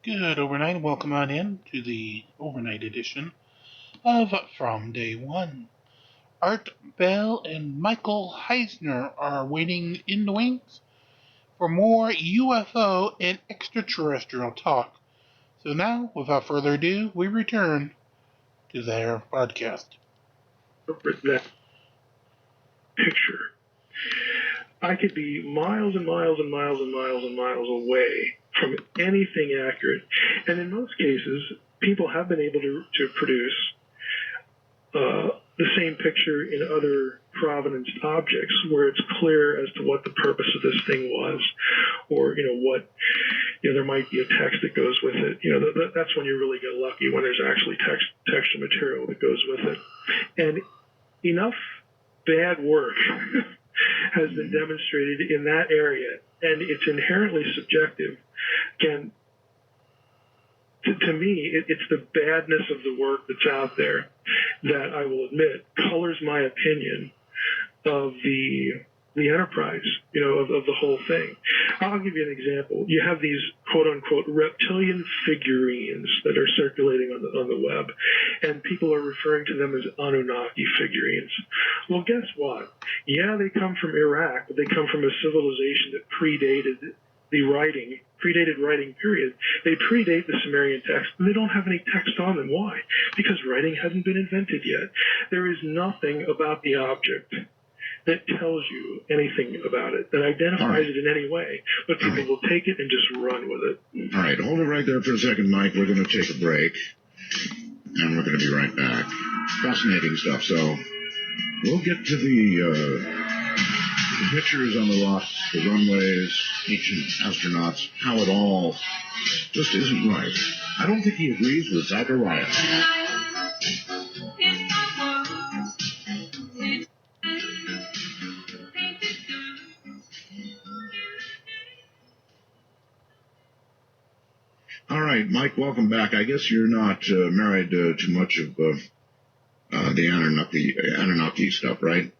Good overnight. Welcome on in to the overnight edition of From Day One. Art Bell and Michael Heiser are waiting in the wings for more UFO and extraterrestrial talk. So now, without further ado, we return to their podcast. That picture. I could be miles and miles and miles and miles and miles away from anything accurate. And in most cases, people have been able to produce the same picture in other provenance objects where it's clear as to what the purpose of this thing was, or, there might be a text that goes with it. That's when you really get lucky, when there's actually textual material that goes with it. And enough bad work has been demonstrated in that area, and it's inherently subjective. Again, to me, it's the badness of the work that's out there that, I will admit, colors my opinion of the enterprise, of the whole thing. I'll give you an example. You have these quote-unquote reptilian figurines that are circulating on the web, and people are referring to them as Anunnaki figurines. Well, guess what? Yeah, they come from Iraq, but they come from a civilization that predated writing period. They predate the Sumerian text, and they don't have any text on them. Why? Because writing hasn't been invented yet. There is nothing about the object that tells you anything about it, that identifies it in any way, but people will take it and just run with it. All right, hold it right there for a second, Mike. We're going to take a break, and we're going to be right back. Fascinating stuff. So we'll get to the pictures on the rocks, the runways, ancient astronauts, how it all just isn't right. I don't think he agrees with Zachariah. All right, Mike, welcome back. I guess you're not married to much of the Anunnaki stuff, right?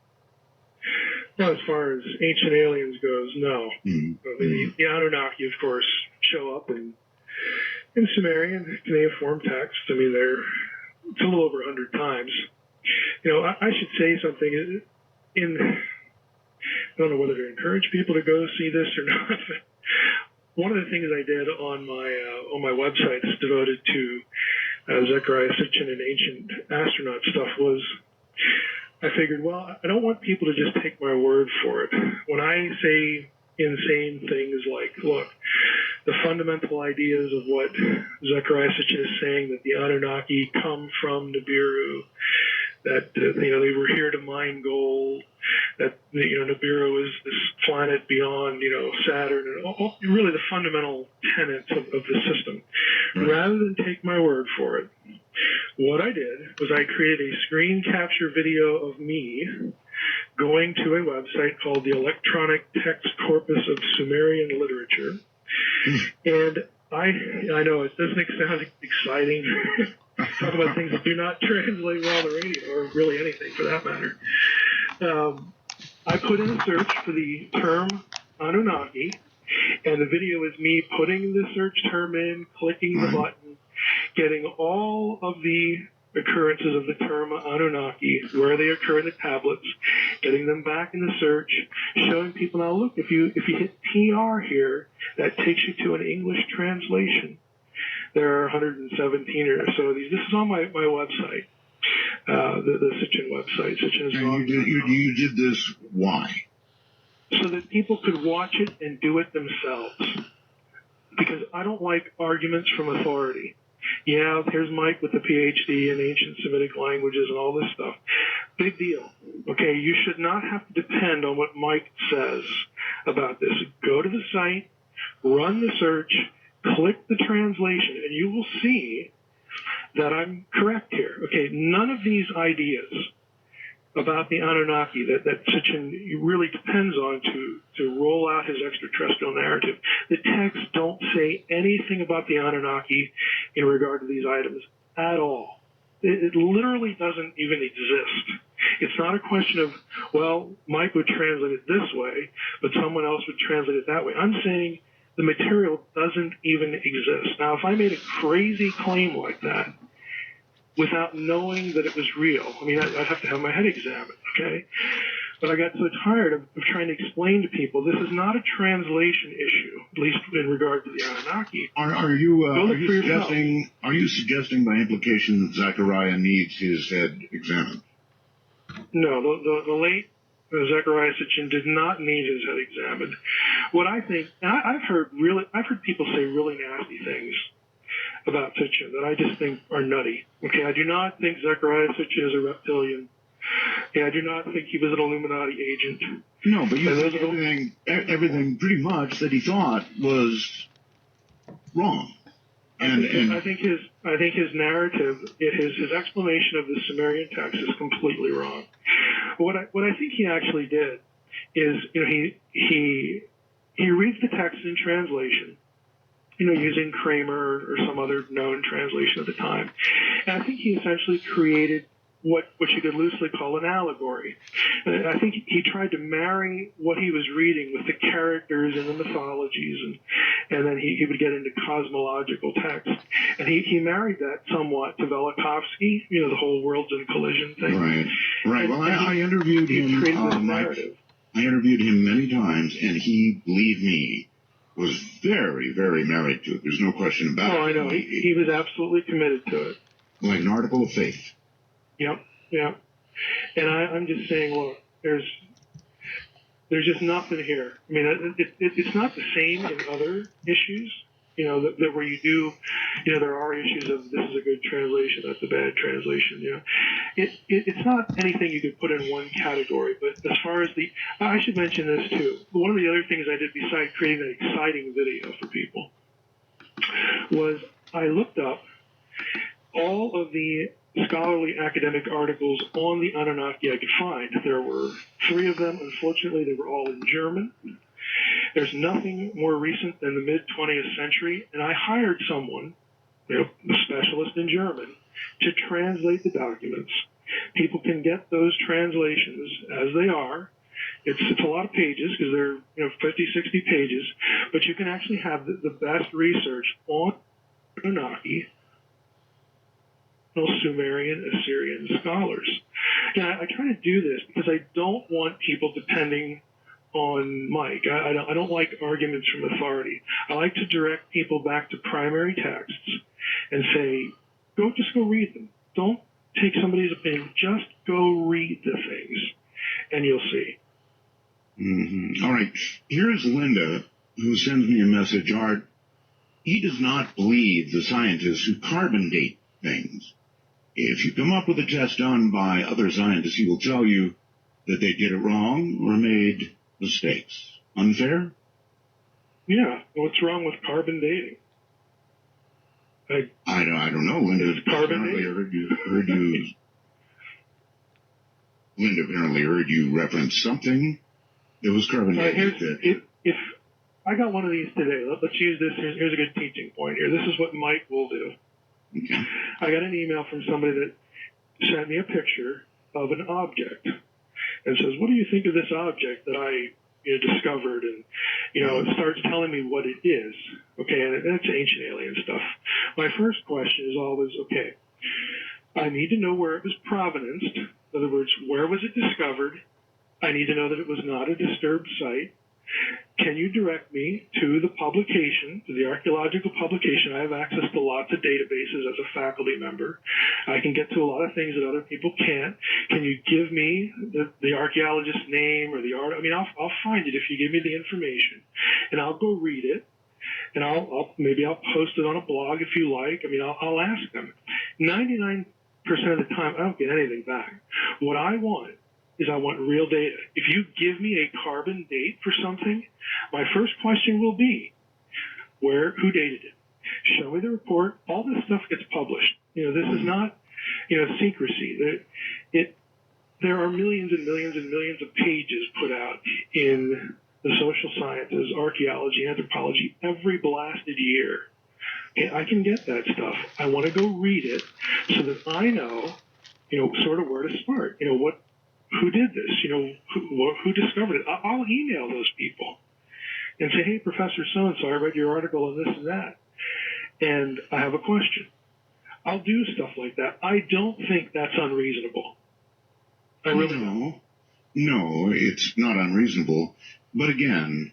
Well, as far as ancient aliens goes, no. Mm-hmm. The Anunnaki, of course, show up in Sumerian, cuneiform text. I mean, it's a little over 100 times. I should say something. I don't know whether to encourage people to go see this or not. One of the things I did on my website that's devoted to Zechariah Sitchin and ancient astronaut stuff was, I figured, well, I don't want people to just take my word for it. When I say insane things like, look, the fundamental ideas of what Zechariah Sitchin is saying, that the Anunnaki come from Nibiru, that they were here to mine gold, that Nibiru is this planet beyond Saturn, and really the fundamental tenets of the system. Right. Rather than take my word for it, what I did was I created a screen capture video of me going to a website called the Electronic Text Corpus of Sumerian Literature. And I know it doesn't sound exciting. Talk about things that do not translate well on the radio, or really anything for that matter. I put in a search for the term Anunnaki, and the video is me putting the search term in, clicking the button, getting all of the occurrences of the term Anunnaki, where they occur in the tablets, getting them back in the search, showing people, now look, if you hit TR here, that takes you to an English translation. There are 117 or so of these. This is on my website, the Sitchin website. Sitchin is and you did this, why? So that people could watch it and do it themselves. Because I don't like arguments from authority. Yeah, here's Mike with a PhD in ancient Semitic languages and all this stuff. Big deal. Okay, you should not have to depend on what Mike says about this. Go to the site, run the search, click the translation, and you will see that I'm correct here. Okay, none of these ideas about the Anunnaki that Sitchin really depends on to roll out his extraterrestrial narrative. The texts don't say anything about the Anunnaki in regard to these items at all. It literally doesn't even exist. It's not a question of, well, Mike would translate it this way, but someone else would translate it that way. I'm saying the material doesn't even exist. Now, if I made a crazy claim like that without knowing that it was real, I mean, I'd have to have my head examined, okay? But I got so tired of trying to explain to people this is not a translation issue, at least in regard to the Anunnaki. Are you suggesting by implication that Zechariah needs his head examined? No, the late Zechariah Sitchin did not need his head examined. What I think, and I've heard people say really nasty things about Sitchin that I just think are nutty. Okay, I do not think Zechariah Sitchin is a reptilian. Yeah, I do not think he was an Illuminati agent. No, but you think everything pretty much that he thought was wrong. I think his narrative, his explanation of the Sumerian text is completely wrong. What I think he actually did is, he reads the text in translation, using Kramer or some other known translation at the time, and I think he essentially created what you could loosely call an allegory. And I think he tried to marry what he was reading with the characters and the mythologies, and then he would get into cosmological text. And he married that somewhat to Velikovsky, the whole worlds in collision thing. Right. Well, I interviewed him. I interviewed him many times, and he, believe me, was very, very married to it. There's no question about it. Oh, I know. He was absolutely committed to it. Like an article of faith. Yep. And I'm just saying, look, there's just nothing here. I mean, it's not the same in other issues, that where you do, there are issues of this is a good translation, that's a bad translation, It's not anything you could put in one category, but as far as I should mention this too. One of the other things I did besides creating that exciting video for people was I looked up all of the scholarly academic articles on the Anunnaki I could find. There were 3 of them. Unfortunately, they were all in German. There's nothing more recent than the mid-20th century, and I hired someone, a specialist in German, to translate the documents. People can get those translations as they are. It's a lot of pages because they're 50, 60 pages, but you can actually have the best research on Anunnaki, Sumerian, Assyrian scholars. And I try to do this because I don't want people depending on Mike. I don't like arguments from authority. I like to direct people back to primary texts and say, just go read them. Don't take somebody's opinion. Just go read the things, and you'll see. Mm-hmm. All right. Here's Linda, who sends me a message. Art, he does not believe the scientists who carbon date things. If you come up with a test done by other scientists, he will tell you that they did it wrong or made mistakes. Unfair? Yeah. What's wrong with carbon dating? I don't know, Linda. Carbon dating? Linda apparently heard you reference something that was carbon dating. If I got one of these today, let's use this. Here's a good teaching point here. This is what Mike will do. Okay. I got an email from somebody that sent me a picture of an object and says, what do you think of this object that I discovered? And, it starts telling me what it is. Okay, and it's ancient alien stuff. My first question is always, okay, I need to know where it was provenanced. In other words, where was it discovered? I need to know that it was not a disturbed site. Can you direct me to the publication, to the archaeological publication? I have access to lots of databases as a faculty member. I can get to a lot of things that other people can't. Can you give me the archaeologist's name or the art? I mean, I'll find it if you give me the information, and I'll go read it, and maybe I'll post it on a blog if you like. I mean, I'll ask them. 99% of the time, I don't get anything back. What I want is I want real data. If you give me a carbon date for something, my first question will be, who dated it? Show me the report. All this stuff gets published. This is not, secrecy. There are millions and millions and millions of pages put out in the social sciences, archaeology, anthropology, every blasted year. Okay, I can get that stuff. I want to go read it so that I know, sort of where to start. Who did this? Who discovered it? I'll email those people. and say, hey, Professor so-and-so, I read your article on this and that, and I have a question. I'll do stuff like that. I don't think that's unreasonable. I really don't. No, it's not unreasonable. But again,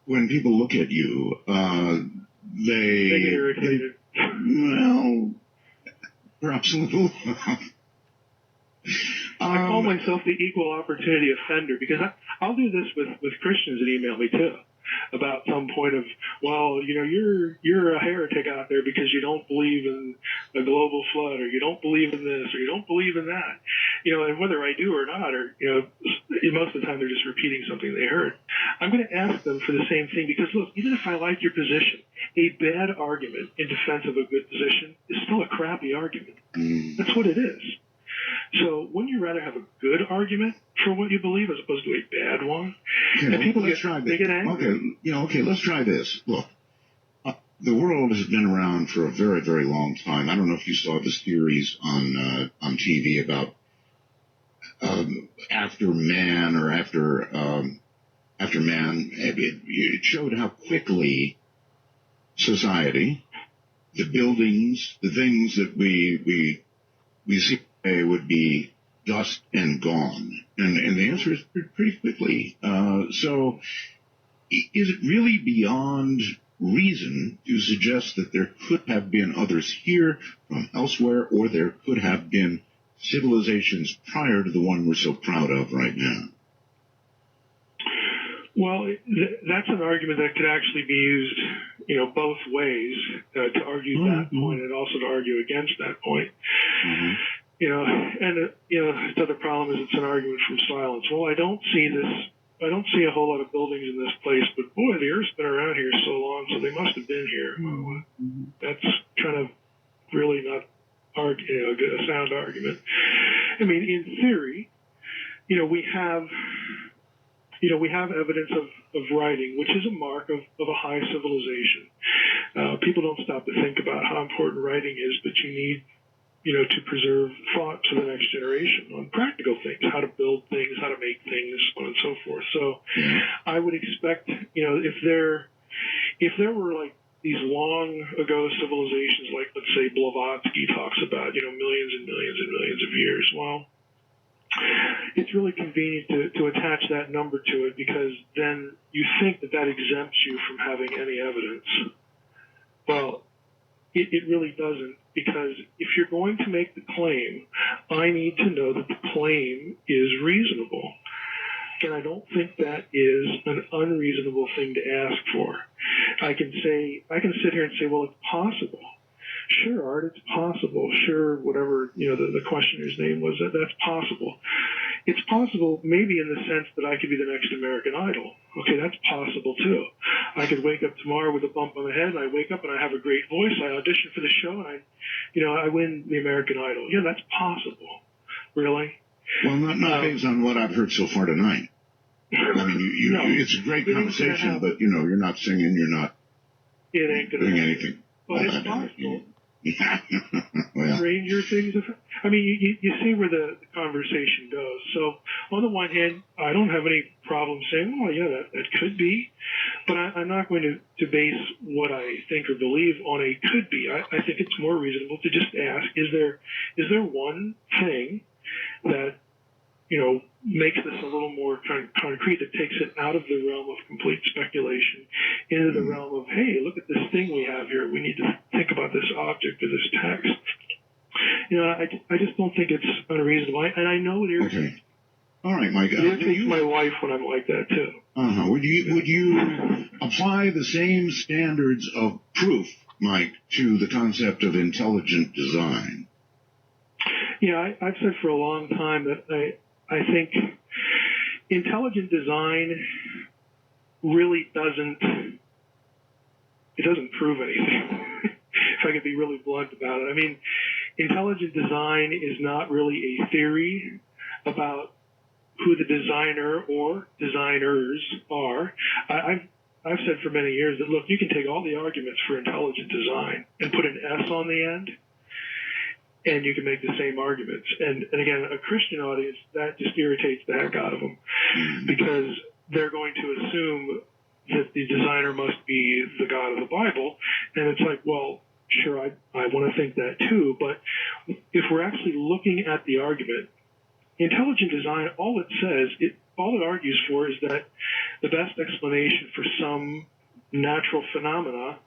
when people look at you, they get irritated. Well, perhaps a little. I call myself the equal opportunity offender because I'll do this with Christians that email me too about some point of, well, you're a heretic out there because you don't believe in a global flood, or you don't believe in this, or you don't believe in that, and whether I do or not, or most of the time they're just repeating something they heard. I'm going to ask them for the same thing because look, even if I like your position, a bad argument in defense of a good position is still a crappy argument. That's what it is. So wouldn't you rather have a good argument for what you believe as opposed to a bad one? Okay, and people get angry. Okay, let's try this. Look, the world has been around for a very, very long time. I don't know if you saw the series on TV about after man or after man. It showed how quickly society, the buildings, the things that we see would be dust and gone. And the answer is pretty quickly. So is it really beyond reason to suggest that there could have been others here from elsewhere, or there could have been civilizations prior to the one we're so proud of right now? Well, that's an argument that could actually be used, both ways to argue that point and also to argue against that point. Mm-hmm. The other problem is it's an argument from silence. Well, I don't see a whole lot of buildings in this place, but boy, the Earth's been around here so long, so they must have been here. Well, that's kind of really not a sound argument. I mean, in theory, we have evidence of writing, which is a mark of a high civilization. People don't stop to think about how important writing is, but you need to preserve thought to the next generation on practical things, how to build things, how to make things, so on and so forth. So I would expect, if there were like these long ago civilizations, like let's say Blavatsky talks about, millions and millions and millions of years, well, it's really convenient to attach that number to it because then you think that exempts you from having any evidence. Well, it really doesn't, because if you're going to make the claim, I need to know that the claim is reasonable. And I don't think that is an unreasonable thing to ask for. I can sit here and say, well, it's possible. Sure, Art, it's possible. Sure, whatever, the questioner's name was, that's possible. It's possible maybe in the sense that I could be the next American Idol. Okay, that's possible too. I could wake up tomorrow with a bump on the head, and I wake up and I have a great voice. I audition for the show, and I win the American Idol. Yeah, that's possible. Really? Well, not based on what I've heard so far tonight. I mean, no, it's a great conversation, but you're not singing, you're not doing anything. But it's possible. Well. Stranger things. I mean, you see where the conversation goes. So on the one hand, I don't have any problem saying, well, yeah, that could be. But I'm not going to base what I think or believe on a could be. I think it's more reasonable to just ask, is there one thing that, makes this a little more concrete, that takes it out of the realm of complete speculation into the realm of, hey, look at this thing we have here. We need to think about this object or this text. I just don't think it's unreasonable. And I know it irritates. Okay. All right, Mike. It irritates my wife when I'm like that, too. Would you apply the same standards of proof, Mike, to the concept of intelligent design? Yeah, I've said for a long time that I think intelligent design really doesn't prove anything, if I could be really blunt about it. I mean, intelligent design is not really a theory about who the designer or designers are. I've said for many years that, look, you can take all the arguments for intelligent design and put an S on the end, and you can make the same arguments. And again, a Christian audience, that just irritates the heck out of them, because they're going to assume, that the designer must be the God of the Bible. And it's like, well, sure, I want to think that too. But if we're actually looking at the argument, intelligent design, all it argues for is that the best explanation for some natural phenomena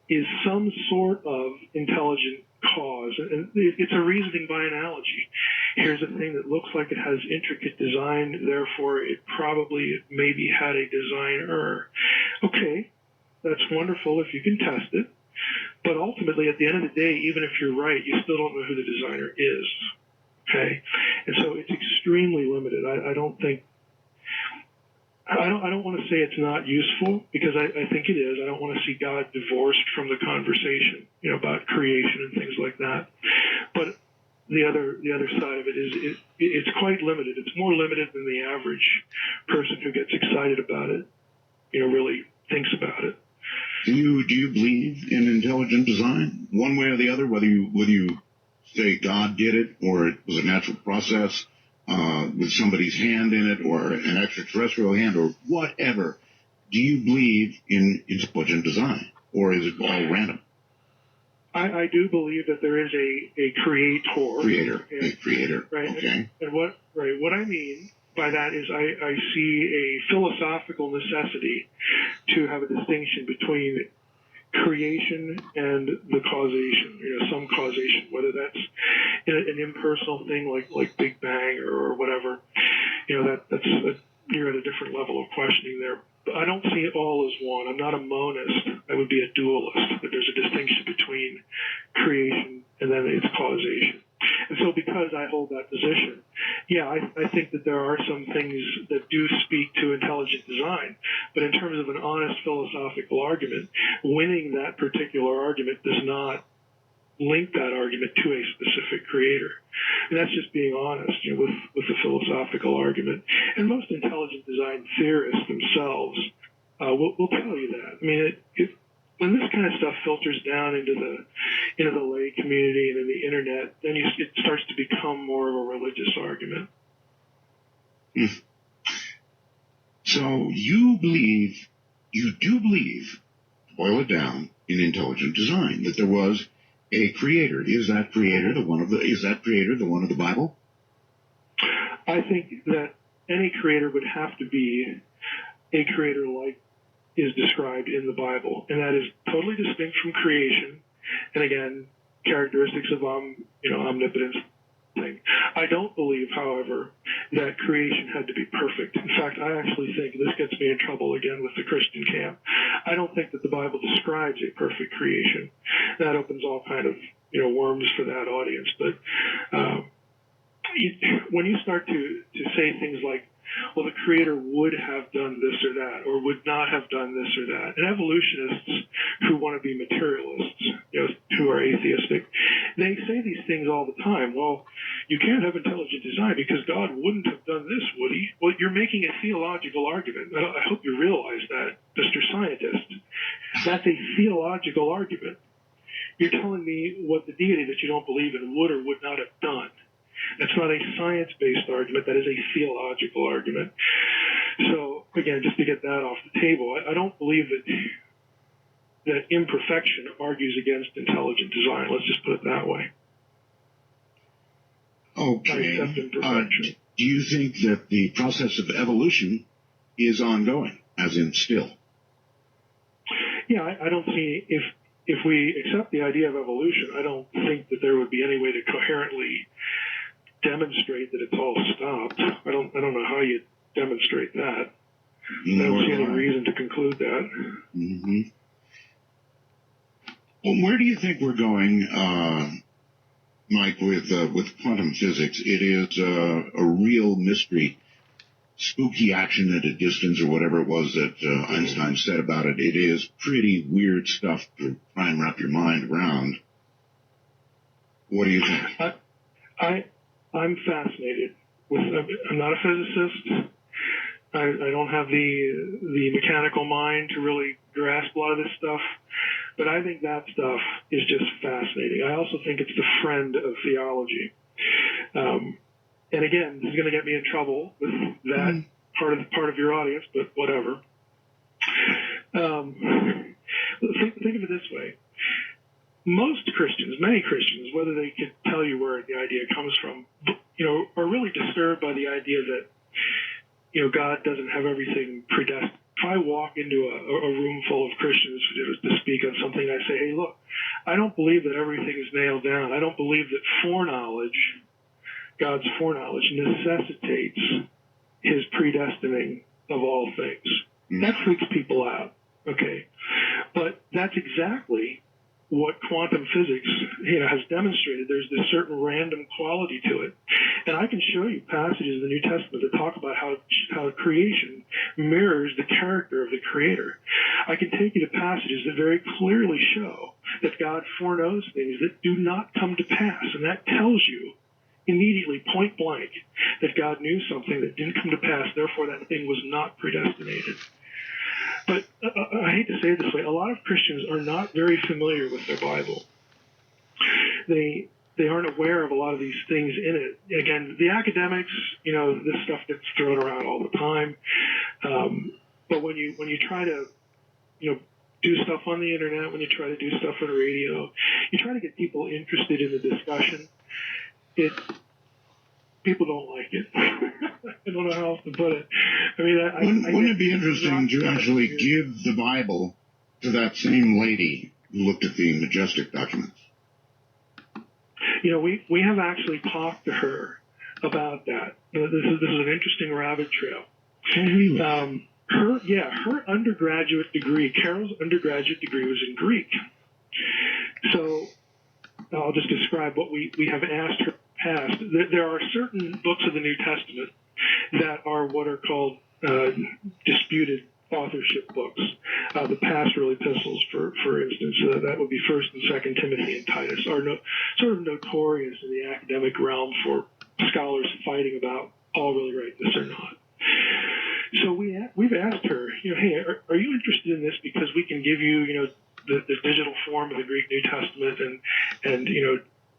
is some sort of intelligent cause. And it's a reasoning by analogy. Here's a thing that looks like it has intricate design, therefore it probably maybe had a design error. Okay, that's wonderful if you can test it. But ultimately, at the end of the day, even if you're right, you still don't know who the designer is. Okay? And so it's extremely limited. I don't want to say it's not useful, because I think it is. I don't want to see God divorced from the conversation, about creation and things like that. But the other side of it is it's quite limited. It's more limited than the average person who gets excited about it, really thinks about it. Do you believe in intelligent design, one way or the other, whether you say God did it or it was a natural process with somebody's hand in it or an extraterrestrial hand or whatever? Do you believe in intelligent design, or is it all random? I do believe that there is a creator. A creator. Right. Okay. And what I mean by that is I see a philosophical necessity to have a distinction between creation and the causation, some causation, whether that's an impersonal thing like Big Bang or whatever, you're at a different level of questioning there. But I don't see it all as one. I'm not a monist. I would be a dualist. That there's a distinction between creation and then its causation. And so because I hold that position, I think that there are some things that do speak to intelligent design. But in terms of an honest philosophical argument, winning that particular argument does not link that argument to a specific creator. And that's just being honest, with the philosophical argument. And most intelligent design theorists themselves will tell you that. I mean, when this kind of stuff filters down into the lay community and in the internet, then it starts to become more of a religious argument. So you do believe, to boil it down, in intelligent design, that there was a creator. Is that creator the one of the Bible? I think that any creator would have to be a creator like is described in the Bible, and that is totally distinct from creation. And again, characteristics of omnipotence thing. I don't believe, however, that creation had to be perfect. In fact, I actually think, this gets me in trouble again with the Christian camp, I don't think that the Bible describes a perfect creation. That opens all kind of worms for that audience. But when you start to say things like, well, the creator would have done this or that, or would not have done this or that. And evolutionists who want to be materialists, who are atheistic, they say these things all the time. Well, you can't have intelligent design because God wouldn't have done this, would he? Well, you're making a theological argument. I hope you realize that, Mr. Scientist. That's a theological argument. You're telling me what the deity that you don't believe in would or would not have done. That's not a science-based argument. That is a theological argument. So, again, just to get that off the table, I don't believe that imperfection argues against intelligent design. Let's just put it that way. Okay. I accept imperfection. Do you think that the process of evolution is ongoing, as in still? Yeah, I don't see, if we accept the idea of evolution, I don't think that there would be any way to coherently demonstrate that it's all stopped. I don't know how you demonstrate that. I don't see any reason to conclude that. Mm-hmm. Well, where do you think we're going, Mike, with quantum physics? It is a real mystery, spooky action at a distance, or whatever it was that Einstein said about it. It is pretty weird stuff to try and wrap your mind around. What do you think? I'm fascinated with. I'm not a physicist. I don't have the mechanical mind to really grasp a lot of this stuff, but I think that stuff is just fascinating. I also think it's the friend of theology. And again, this is going to get me in trouble with that part of your audience, but whatever. Think of it this way. Most Christians, many Christians, whether they could tell you where the idea comes from, are really disturbed by the idea that, God doesn't have everything predestined. If I walk into a room full of Christians to speak on something, and I say, hey, look, I don't believe that everything is nailed down. I don't believe that foreknowledge, God's foreknowledge, necessitates his predestining of all things. That freaks people out, okay? But that's exactly what quantum physics, has demonstrated. There's this certain random quality to it. And I can show you passages in the New Testament that talk about how creation mirrors the character of the Creator. I can take you to passages that very clearly show that God foreknows things that do not come to pass. And that tells you immediately, point blank, that God knew something that didn't come to pass, therefore that thing was not predestinated. But I hate to say it this way, a lot of Christians are not very familiar with their Bible. They aren't aware of a lot of these things in it. Again, the academics, this stuff gets thrown around all the time. But when you try to, do stuff on the internet, when you try to do stuff on radio, you try to get people interested in the discussion. People don't like it. I don't know how else to put it. I mean, wouldn't it be interesting to actually give the Bible to that same lady who looked at the Majestic documents? We have actually talked to her about that. This is an interesting rabbit trail. Oh, really? Her undergraduate degree, Carol's undergraduate degree, was in Greek. So I'll just describe what we have asked her past. There are certain books of the New Testament that are what are called disputed authorship books. The pastoral epistles, for instance, that would be 1st and 2nd Timothy and Titus, are sort of notorious in the academic realm for scholars fighting about Paul really write this or not. So we've asked her, hey, are you interested in this because we can give you, the digital form of the Greek New Testament and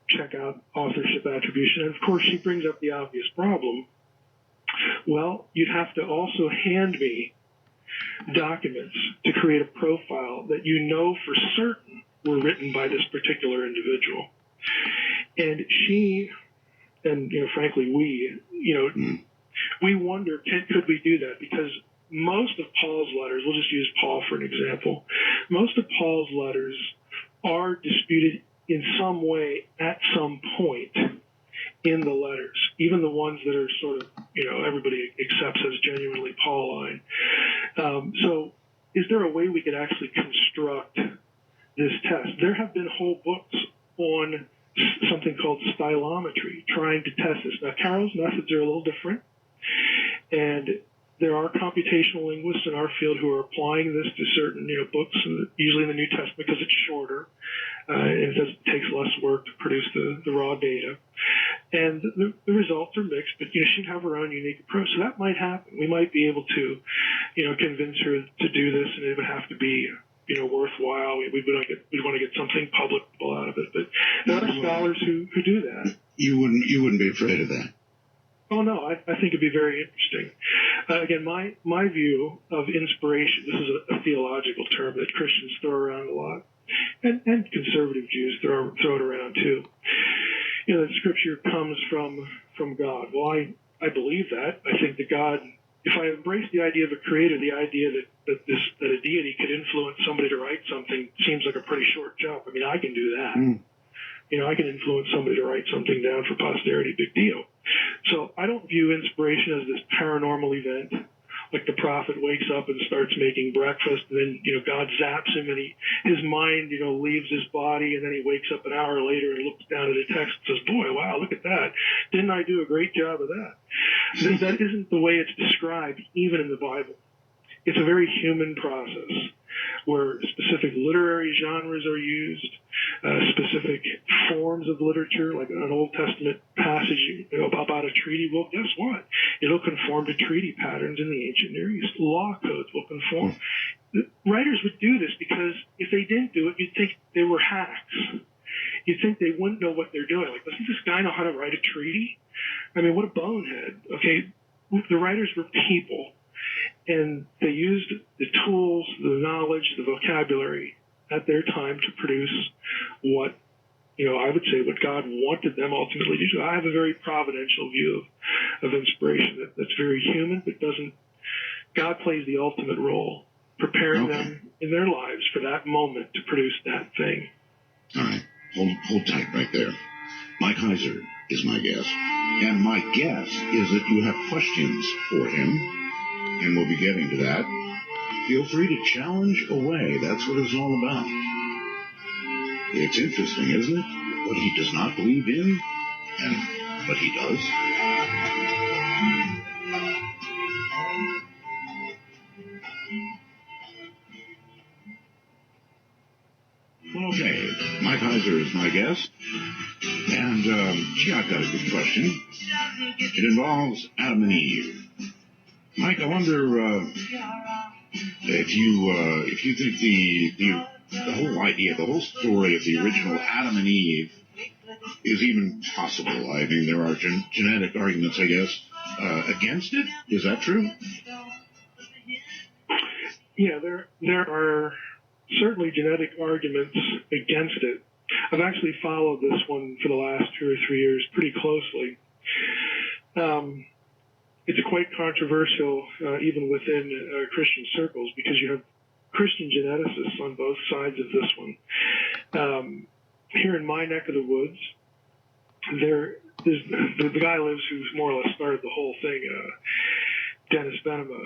check out authorship attribution. And of course, she brings up the obvious problem. Well, you'd have to also hand me documents to create a profile that for certain were written by this particular individual. And she, and frankly, we wonder, could we do that? Because most of Paul's letters, we'll just use Paul for an example, most of Paul's letters are disputed in some way at some point in the letters, even the ones that are sort of, everybody accepts as genuinely Pauline. So is there a way we could actually construct this test? There have been whole books on something called stylometry, trying to test this. Now, Carol's methods are a little different, and there are computational linguists in our field who are applying this to certain, books, usually in the New Testament because it's shorter, and it takes less work to produce the raw data. And the results are mixed, but she'd have her own unique approach. So that might happen. We might be able to, convince her to do this, and it would have to be, worthwhile. We want to get something publicable out of it. But there are scholars who do that. You wouldn't be afraid of that. Oh no, I think it'd be very interesting. Again, my view of inspiration. This is a theological term that Christians throw around a lot, and conservative Jews throw it around too. That Scripture comes from God. Well, I believe that. I think that God, if I embrace the idea of a creator, the idea that a deity could influence somebody to write something seems like a pretty short jump. I mean, I can do that. I can influence somebody to write something down for posterity, big deal. So I don't view inspiration as this paranormal event, like the prophet wakes up and starts making breakfast, and then, God zaps him, and his mind, leaves his body, and then he wakes up an hour later and looks down at a text and says, boy, wow, look at that. Didn't I do a great job of that? That isn't the way it's described, even in the Bible. It's a very human process where specific literary genres are used, specific forms of literature, like an Old Testament passage about a treaty. Well, guess what? It'll conform to treaty patterns in the ancient Near East. Law codes will conform. Writers would do this because if they didn't do it, you'd think they were hacks. You'd think they wouldn't know what they're doing. Like, doesn't this guy know how to write a treaty? I mean, what a bonehead. Okay, the writers were people. And they used the tools, the knowledge, the vocabulary at their time to produce what, I would say what God wanted them ultimately to do. I have a very providential view of inspiration that's very human, but doesn't. God plays the ultimate role, preparing them in their lives for that moment to produce that thing. All right. Hold tight right there. Mike Heiser is my guest. And my guess is that you have questions for him, and we'll be getting to that. Feel free to challenge away. That's what it's all about. It's interesting, isn't it? What he does not believe in and what he does. Okay, Mike Heiser is my guest. And, I've got a good question. It involves Adam and Eve. Mike, I wonder if you think the whole idea, the whole story of the original Adam and Eve is even possible. I mean, there are genetic arguments, I guess, against it. Is that true? Yeah, there are certainly genetic arguments against it. I've actually followed this one for the last 2 or 3 years pretty closely. It's quite controversial even within Christian circles because you have Christian geneticists on both sides of this one. Here in my neck of the woods, the guy lives who's more or less started the whole thing. Dennis Venema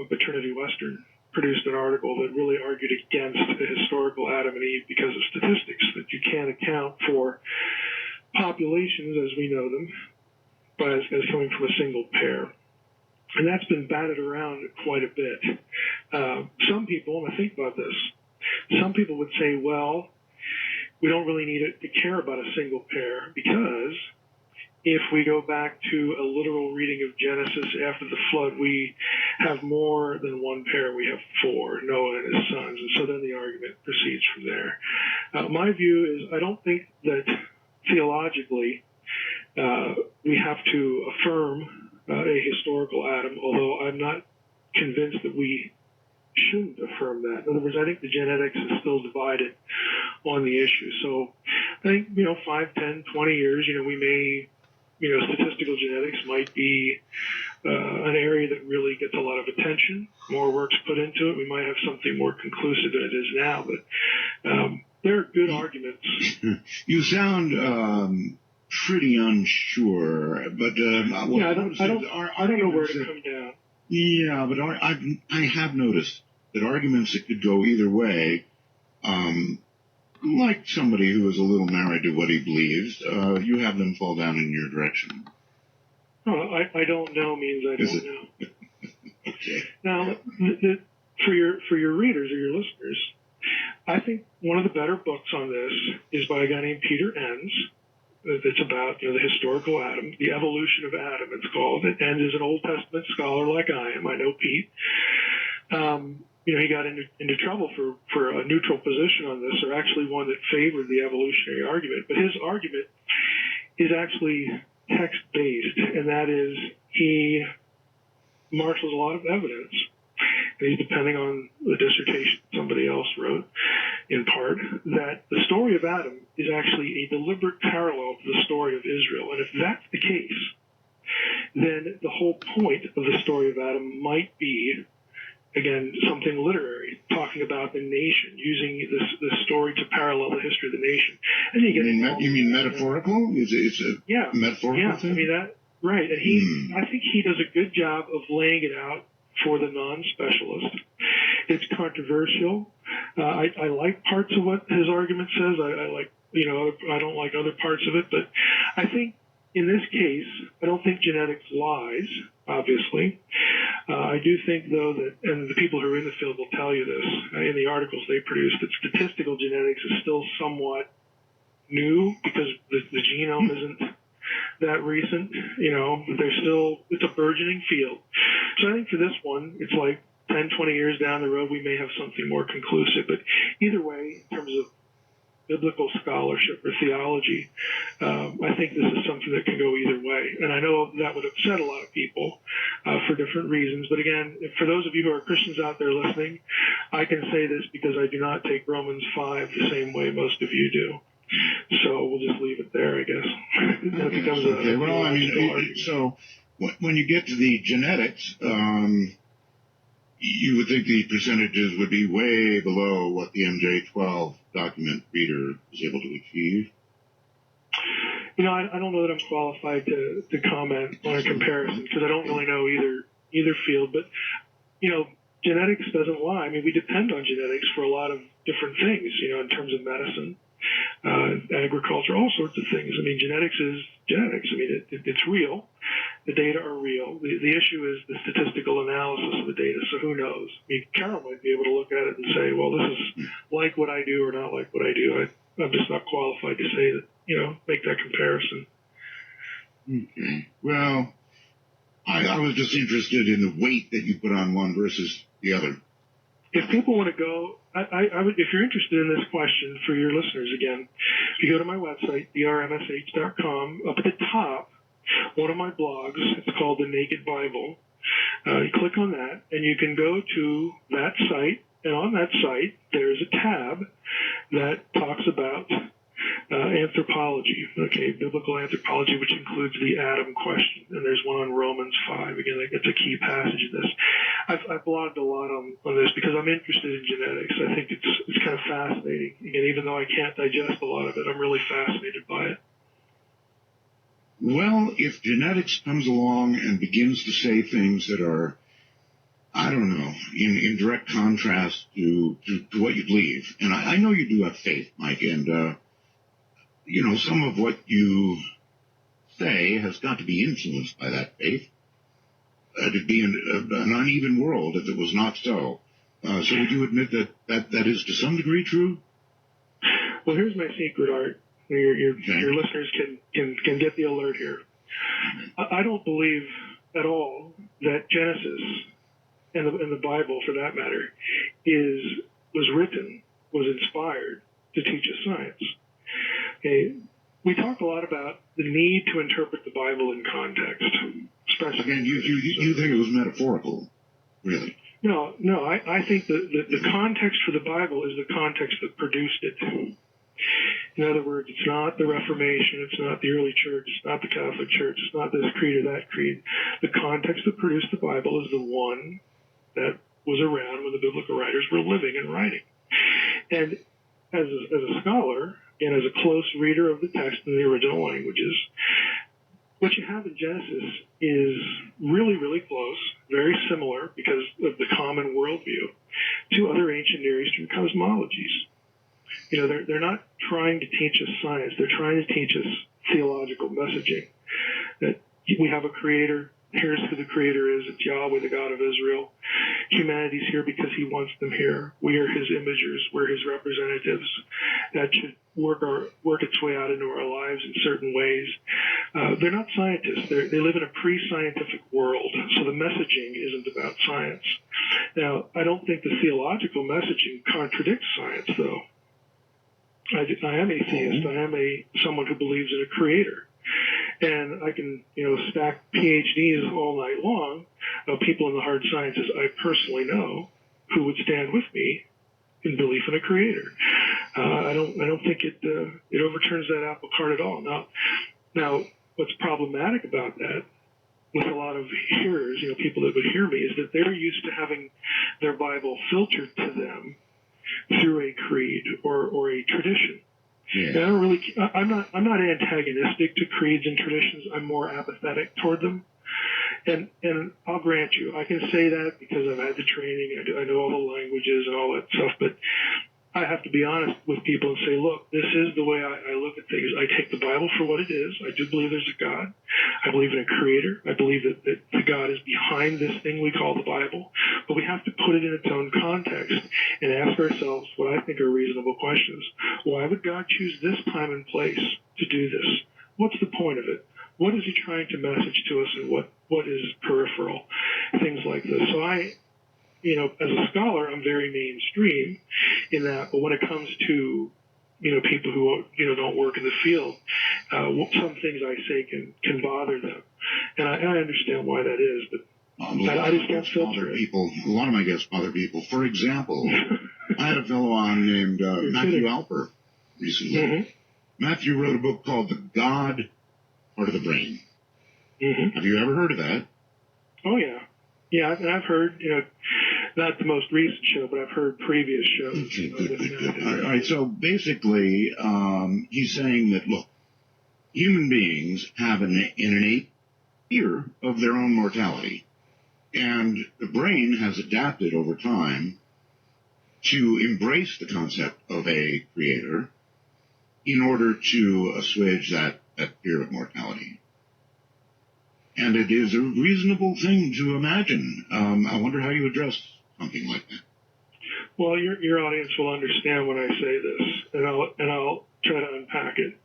of Trinity Western produced an article that really argued against the historical Adam and Eve because of statistics, that you can't account for populations as we know them as coming from a single pair. And that's been batted around quite a bit. Some people, and I think about this, some people would say, well, we don't really need to care about a single pair because if we go back to a literal reading of Genesis after the flood, we have more than one pair. We have 4, Noah and his sons. And so then the argument proceeds from there. My view is I don't think that theologically we have to affirm a historical Adam, although I'm not convinced that we shouldn't affirm that. In other words, I think the genetics is still divided on the issue. So I think, 5, 10, 20 years, we may, statistical genetics might be an area that really gets a lot of attention, more work's put into it. We might have something more conclusive than it is now, but there are good arguments. You sound pretty unsure, but I don't know where to come down. Yeah, but I have noticed that arguments that could go either way, like somebody who is a little married to what he believes, you have them fall down in your direction. Oh, I don't know means I don't know. Okay. Now, for your readers or your listeners, I think one of the better books on this is by a guy named Peter Enns. It's about the historical Adam, the evolution of Adam. It's called. And is an Old Testament scholar like I am. I know Pete. He got into trouble for a neutral position on this, or actually one that favored the evolutionary argument. But his argument is actually text-based, and that is he marshals a lot of evidence. And he's depending on the dissertation somebody else wrote, in part, that the story of Adam is actually a deliberate parallel to the story of Israel. And if that's the case, then the whole point of the story of Adam might be, again, something literary, talking about the nation, using this story to parallel the history of the nation. And you mean metaphorical? It's a metaphorical thing? I mean that, right. And I think he does a good job of laying it out for the non-specialist. It's controversial. I like parts of what his argument says. I like, I don't like other parts of it. But I think in this case, I don't think genetics lies, obviously. I do think, though, that, and the people who are in the field will tell you this, in the articles they produce, that statistical genetics is still somewhat new because the genome isn't that recent. It's a burgeoning field. So I think for this one, it's like 10, 20 years down the road, we may have something more conclusive. But either way, in terms of biblical scholarship or theology, I think this is something that can go either way. And I know that would upset a lot of people for different reasons. But again, for those of you who are Christians out there listening, I can say this because I do not take Romans 5 the same way most of you do. So we'll just leave it there, I guess. That becomes okay. Well, I mean, so when you get to the genetics, you would think the percentages would be way below what the MJ12 document reader is able to achieve. You know, I don't know that I'm qualified to comment on a comparison because I don't really know either field. But, you know, genetics doesn't lie. I mean, we depend on genetics for a lot of different things, you know, in terms of medicine, agriculture, all sorts of things. I mean, genetics is genetics. I mean, it's real. The data are real. The issue is the statistical analysis of the data. So who knows? I mean, Carol might be able to look at it and say, well, this is like what I do or not like what I do. I'm just not qualified to say that, you know, make that comparison. Okay. Well, I was just interested in the weight that you put on one versus the other. If people want to go, I would, if you're interested in this question for your listeners again, if you go to my website, drmsh.com, up at the top, one of my blogs, it's called The Naked Bible. You click on that, and you can go to that site, and on that site, there's a tab that talks about anthropology, okay, biblical anthropology, which includes the Adam question, and there's one on Romans 5. Again, it's a key passage of this. I've blogged a lot on this because I'm interested in genetics. I think it's kind of fascinating. Again, even though I can't digest a lot of it, I'm really fascinated by it. Well, if genetics comes along and begins to say things that are, I don't know, in direct contrast to what you believe, and I know you do have faith, Mike, and you know, some of what you say has got to be influenced by that faith. It'd be an uneven world if it was not so. So would you admit that is to some degree true? Well, here's my secret, Art. Your listeners can get the alert here. I don't believe at all that Genesis and the Bible, for that matter, was inspired to teach us science. Okay, we talk a lot about the need to interpret the Bible in context. Especially again, you think it was metaphorical, really? No. I think the context for the Bible is the context that produced it. In other words, it's not the Reformation, it's not the early church, it's not the Catholic Church, it's not this creed or that creed. The context that produced the Bible is the one that was around when the biblical writers were living and writing. And as a scholar, and as a close reader of the text in the original languages, what you have in Genesis is really, really close, very similar because of the common worldview to other ancient Near Eastern cosmologies. You know, they're not trying to teach us science. They're trying to teach us theological messaging. That we have a creator. Here's who the creator is. It's Yahweh, the God of Israel. Humanity's here because he wants them here. We are his imagers. We're his representatives. That should work its way out into our lives in certain ways. They're not scientists. They live in a pre-scientific world, so the messaging isn't about science. Now, I don't think the theological messaging contradicts science, though. I am a theist. I am someone who believes in a creator. And I can, stack PhDs all night long of people in the hard sciences I personally know who would stand with me in belief in a creator. I don't think it overturns that apple cart at all. Now, what's problematic about that with a lot of hearers, people that would hear me, is that they're used to having their Bible filtered to them through a creed or a tradition. Yeah. And I'm not antagonistic to creeds and traditions. I'm more apathetic toward them. And I'll grant you, I can say that because I've had the training, I know all the languages and all that stuff, but I have to be honest with people and say, look, this is the way I look at things. I take the Bible for what it is. I do believe there's a God. I believe in a creator. I believe that the God is behind this thing we call the Bible. But we have to put it in its own context and ask ourselves what I think are reasonable questions. Why would God choose this time and place to do this? What's the point of it? What is he trying to message to us, and what is peripheral? Things like this. So as a scholar, I'm very mainstream in that, but when it comes to people who don't work in the field, some things I say can bother them, and I understand why that is, but I just can't filter it. A lot of my guests bother people. For example, I had a fellow on named Matthew Alper recently. Mm-hmm. Matthew wrote a book called The God Part of the Brain. Mm-hmm. Have you ever heard of that? Oh, yeah. Yeah, and I've heard, not the most recent show, but I've heard previous shows. Okay, good. All right, so basically, he's saying that, look, human beings have an innate fear of their own mortality. And the brain has adapted over time to embrace the concept of a creator in order to assuage that fear of mortality. And it is a reasonable thing to imagine. I wonder how you address something like that. Well, your audience will understand when I say this, and I'll try to unpack it.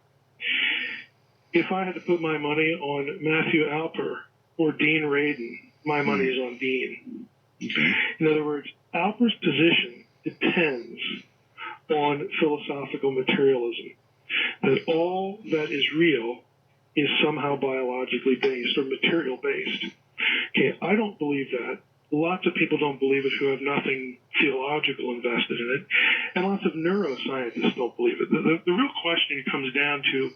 If I had to put my money on Matthew Alper or Dean Radin, my money is on Dean. Okay. In other words, Alper's position depends on philosophical materialism, that all that is real is somehow biologically based or material based. Okay, I don't believe that. Lots of people don't believe it who have nothing theological invested in it, and lots of neuroscientists don't believe it. The real question comes down to,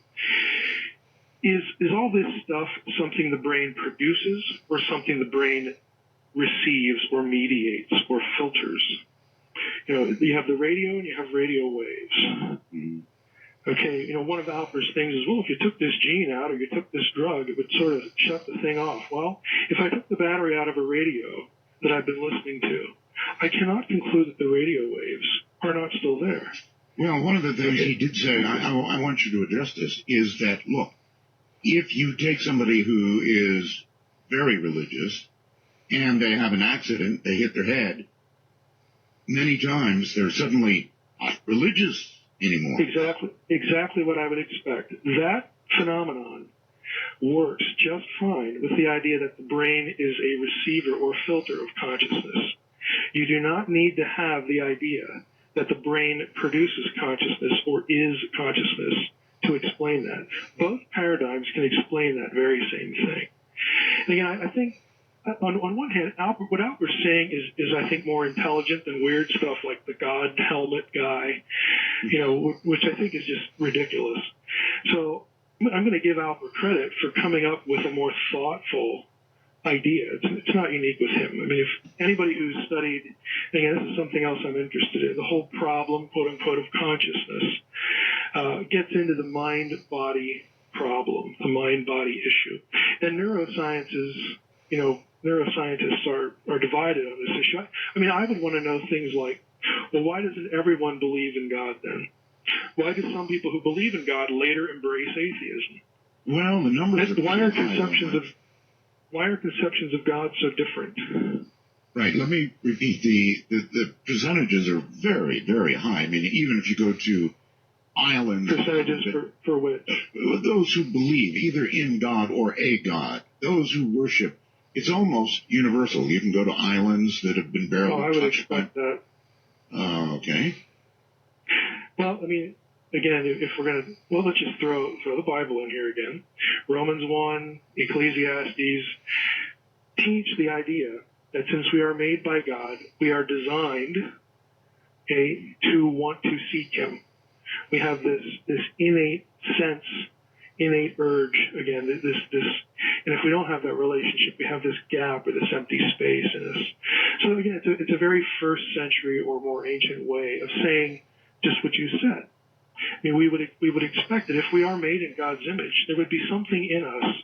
is all this stuff something the brain produces or something the brain receives or mediates or filters? You have the radio and you have radio waves. Mm-hmm. Okay, one of Alper's things is, well, if you took this gene out or you took this drug, it would sort of shut the thing off. Well, if I took the battery out of a radio that I've been listening to, I cannot conclude that the radio waves are not still there. Well, one of the things he did say, I want you to address this, is that, look, if you take somebody who is very religious and they have an accident, they hit their head, many times they're suddenly not religious anymore. Exactly what I would expect. That phenomenon works just fine with the idea that the brain is a receiver or filter of consciousness. You do not need to have the idea that the brain produces consciousness or is consciousness to explain that. Both paradigms can explain that very same thing. And again, I think on one hand, what Alper's saying is I think more intelligent than weird stuff like the God helmet guy, which I think is just ridiculous. So I'm going to give Alper credit for coming up with a more thoughtful idea. It's not unique with him. I mean, if anybody who's studied, again, this is something else I'm interested in, the whole problem, quote unquote, of consciousness, gets into the mind-body problem, the mind-body issue. And neuroscientists are divided on this issue. I mean, I would want to know things like, well, why doesn't everyone believe in God then? Why do some people who believe in God later embrace atheism? Well, the numbers Why are conceptions of God so different? Right. Let me repeat. The percentages are very, very high. I mean, even if you go to islands. Percentages for which? Those who believe either in God or a God. Those who worship. It's almost universal. You can go to islands that have been barely touched. Oh, I would expect that. Okay. Well, I mean, again, if we're going to, well, let's just throw the Bible in here again. Romans 1, Ecclesiastes teach the idea that since we are made by God, we are designed to want to seek Him. We have this innate sense, innate urge, again, this, and if we don't have that relationship, we have this gap or this empty space in us. So again, it's a very first century or more ancient way of saying just what you said. I mean, we would expect that if we are made in God's image, there would be something in us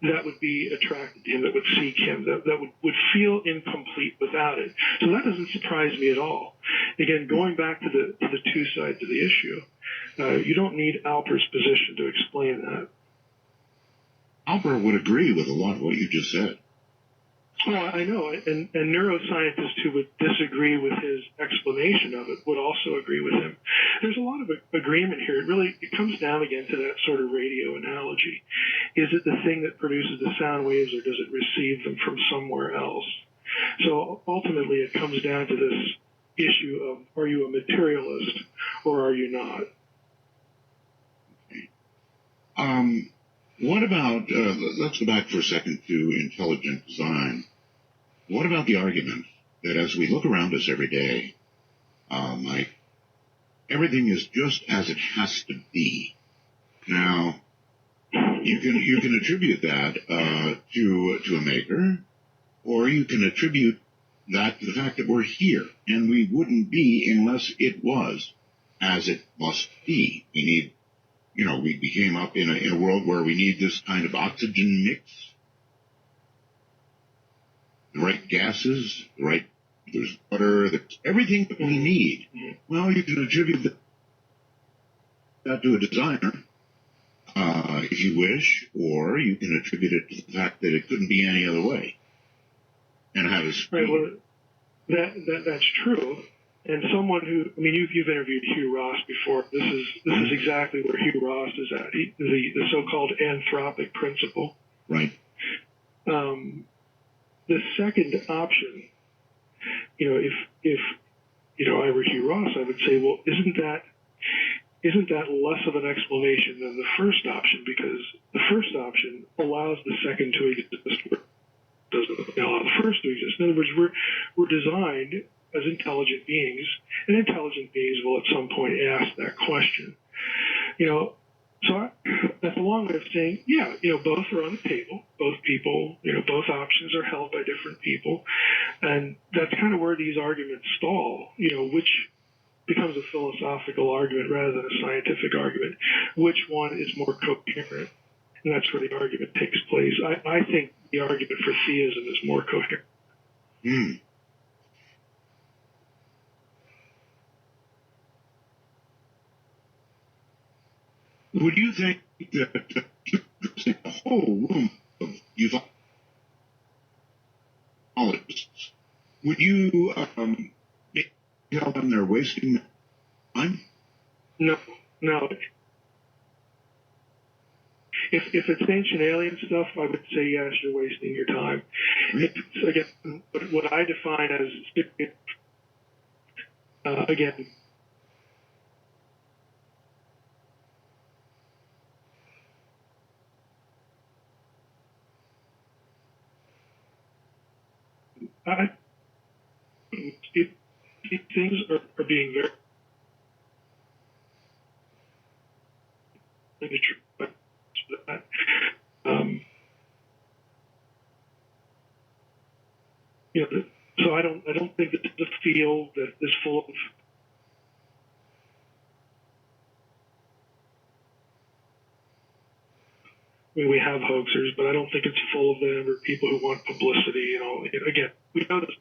that would be attracted to Him, that would seek Him, that would feel incomplete without it. So that doesn't surprise me at all. Again, going back to the two sides of the issue, you don't need Alper's position to explain that. Alper would agree with a lot of what you just said. Oh, I know, and neuroscientists who would disagree with his explanation of it would also agree with him. There's a lot of agreement here. It comes down again to that sort of radio analogy. Is it the thing that produces the sound waves, or does it receive them from somewhere else? So ultimately, it comes down to this issue of, are you a materialist or are you not? What about, let's go back for a second to intelligent design. What about the argument that as we look around us every day, Mike, everything is just as it has to be? Now, you can attribute that to a maker, or you can attribute that to the fact that we're here, and we wouldn't be unless it was as it must be. We need, we became up in a world where we need this kind of oxygen mix, the right gases, there's butter, there's everything that we need. Well, you can attribute that to a designer, if you wish, or you can attribute it to the fact that it couldn't be any other way. And how to speak. Right, well, that's true. And someone who, you've interviewed Hugh Ross before. This is exactly where Hugh Ross is at. The so-called Anthropic Principle. Right. The second option, if I were Hugh Ross, I would say, well, isn't that less of an explanation than the first option? Because the first option allows the second to exist, doesn't allow the first to exist. In other words, we're designed as intelligent beings, and intelligent beings will at some point ask that question. So that's a long way of saying, both are on the table. Both people, both options are held by different people, and that's kind of where these arguments stall. Which becomes a philosophical argument rather than a scientific argument. Which one is more coherent? And that's where the argument takes place. I think the argument for theism is more coherent. Would you think that a whole room of ufologists, would you tell them they're wasting time? No. If it's ancient alien stuff, I would say yes, you're wasting your time. Again, what I define as again. These things are being very true. So I don't think that the field that is full of we have hoaxers, but I don't think it's full of them or people who want publicity and all. Again, we know this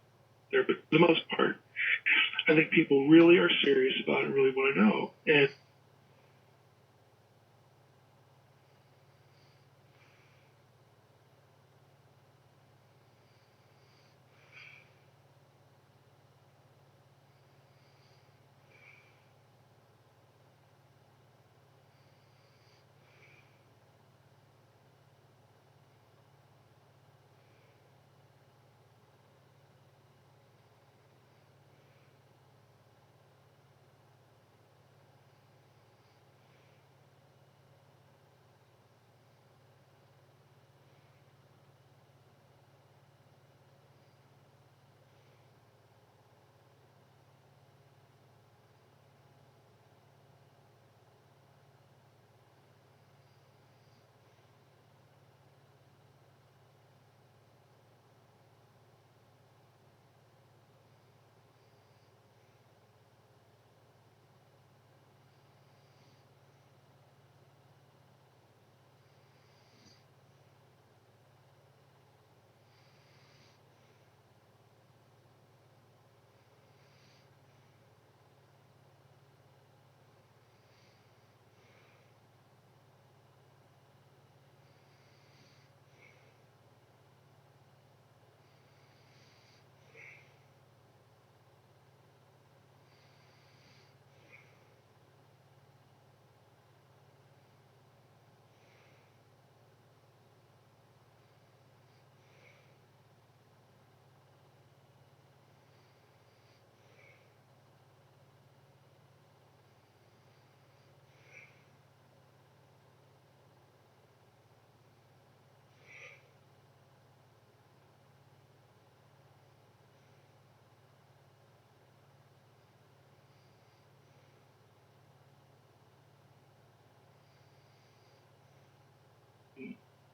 there, but for the most part, I think people really are serious about it, really want to know. And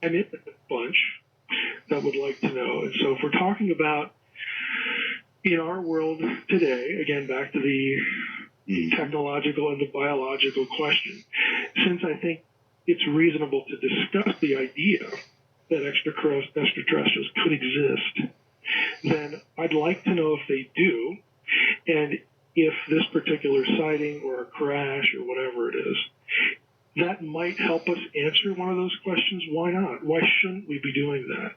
I'm in the bunch that would like to know. And so if we're talking about in our world today, again, back to the technological and the biological question, since I think it's reasonable to discuss the idea that extraterrestrials could exist, then I'd like to know if they do, and if this particular sighting or a crash or whatever it is, that might help us answer one of those questions. Why not? Why shouldn't we be doing that?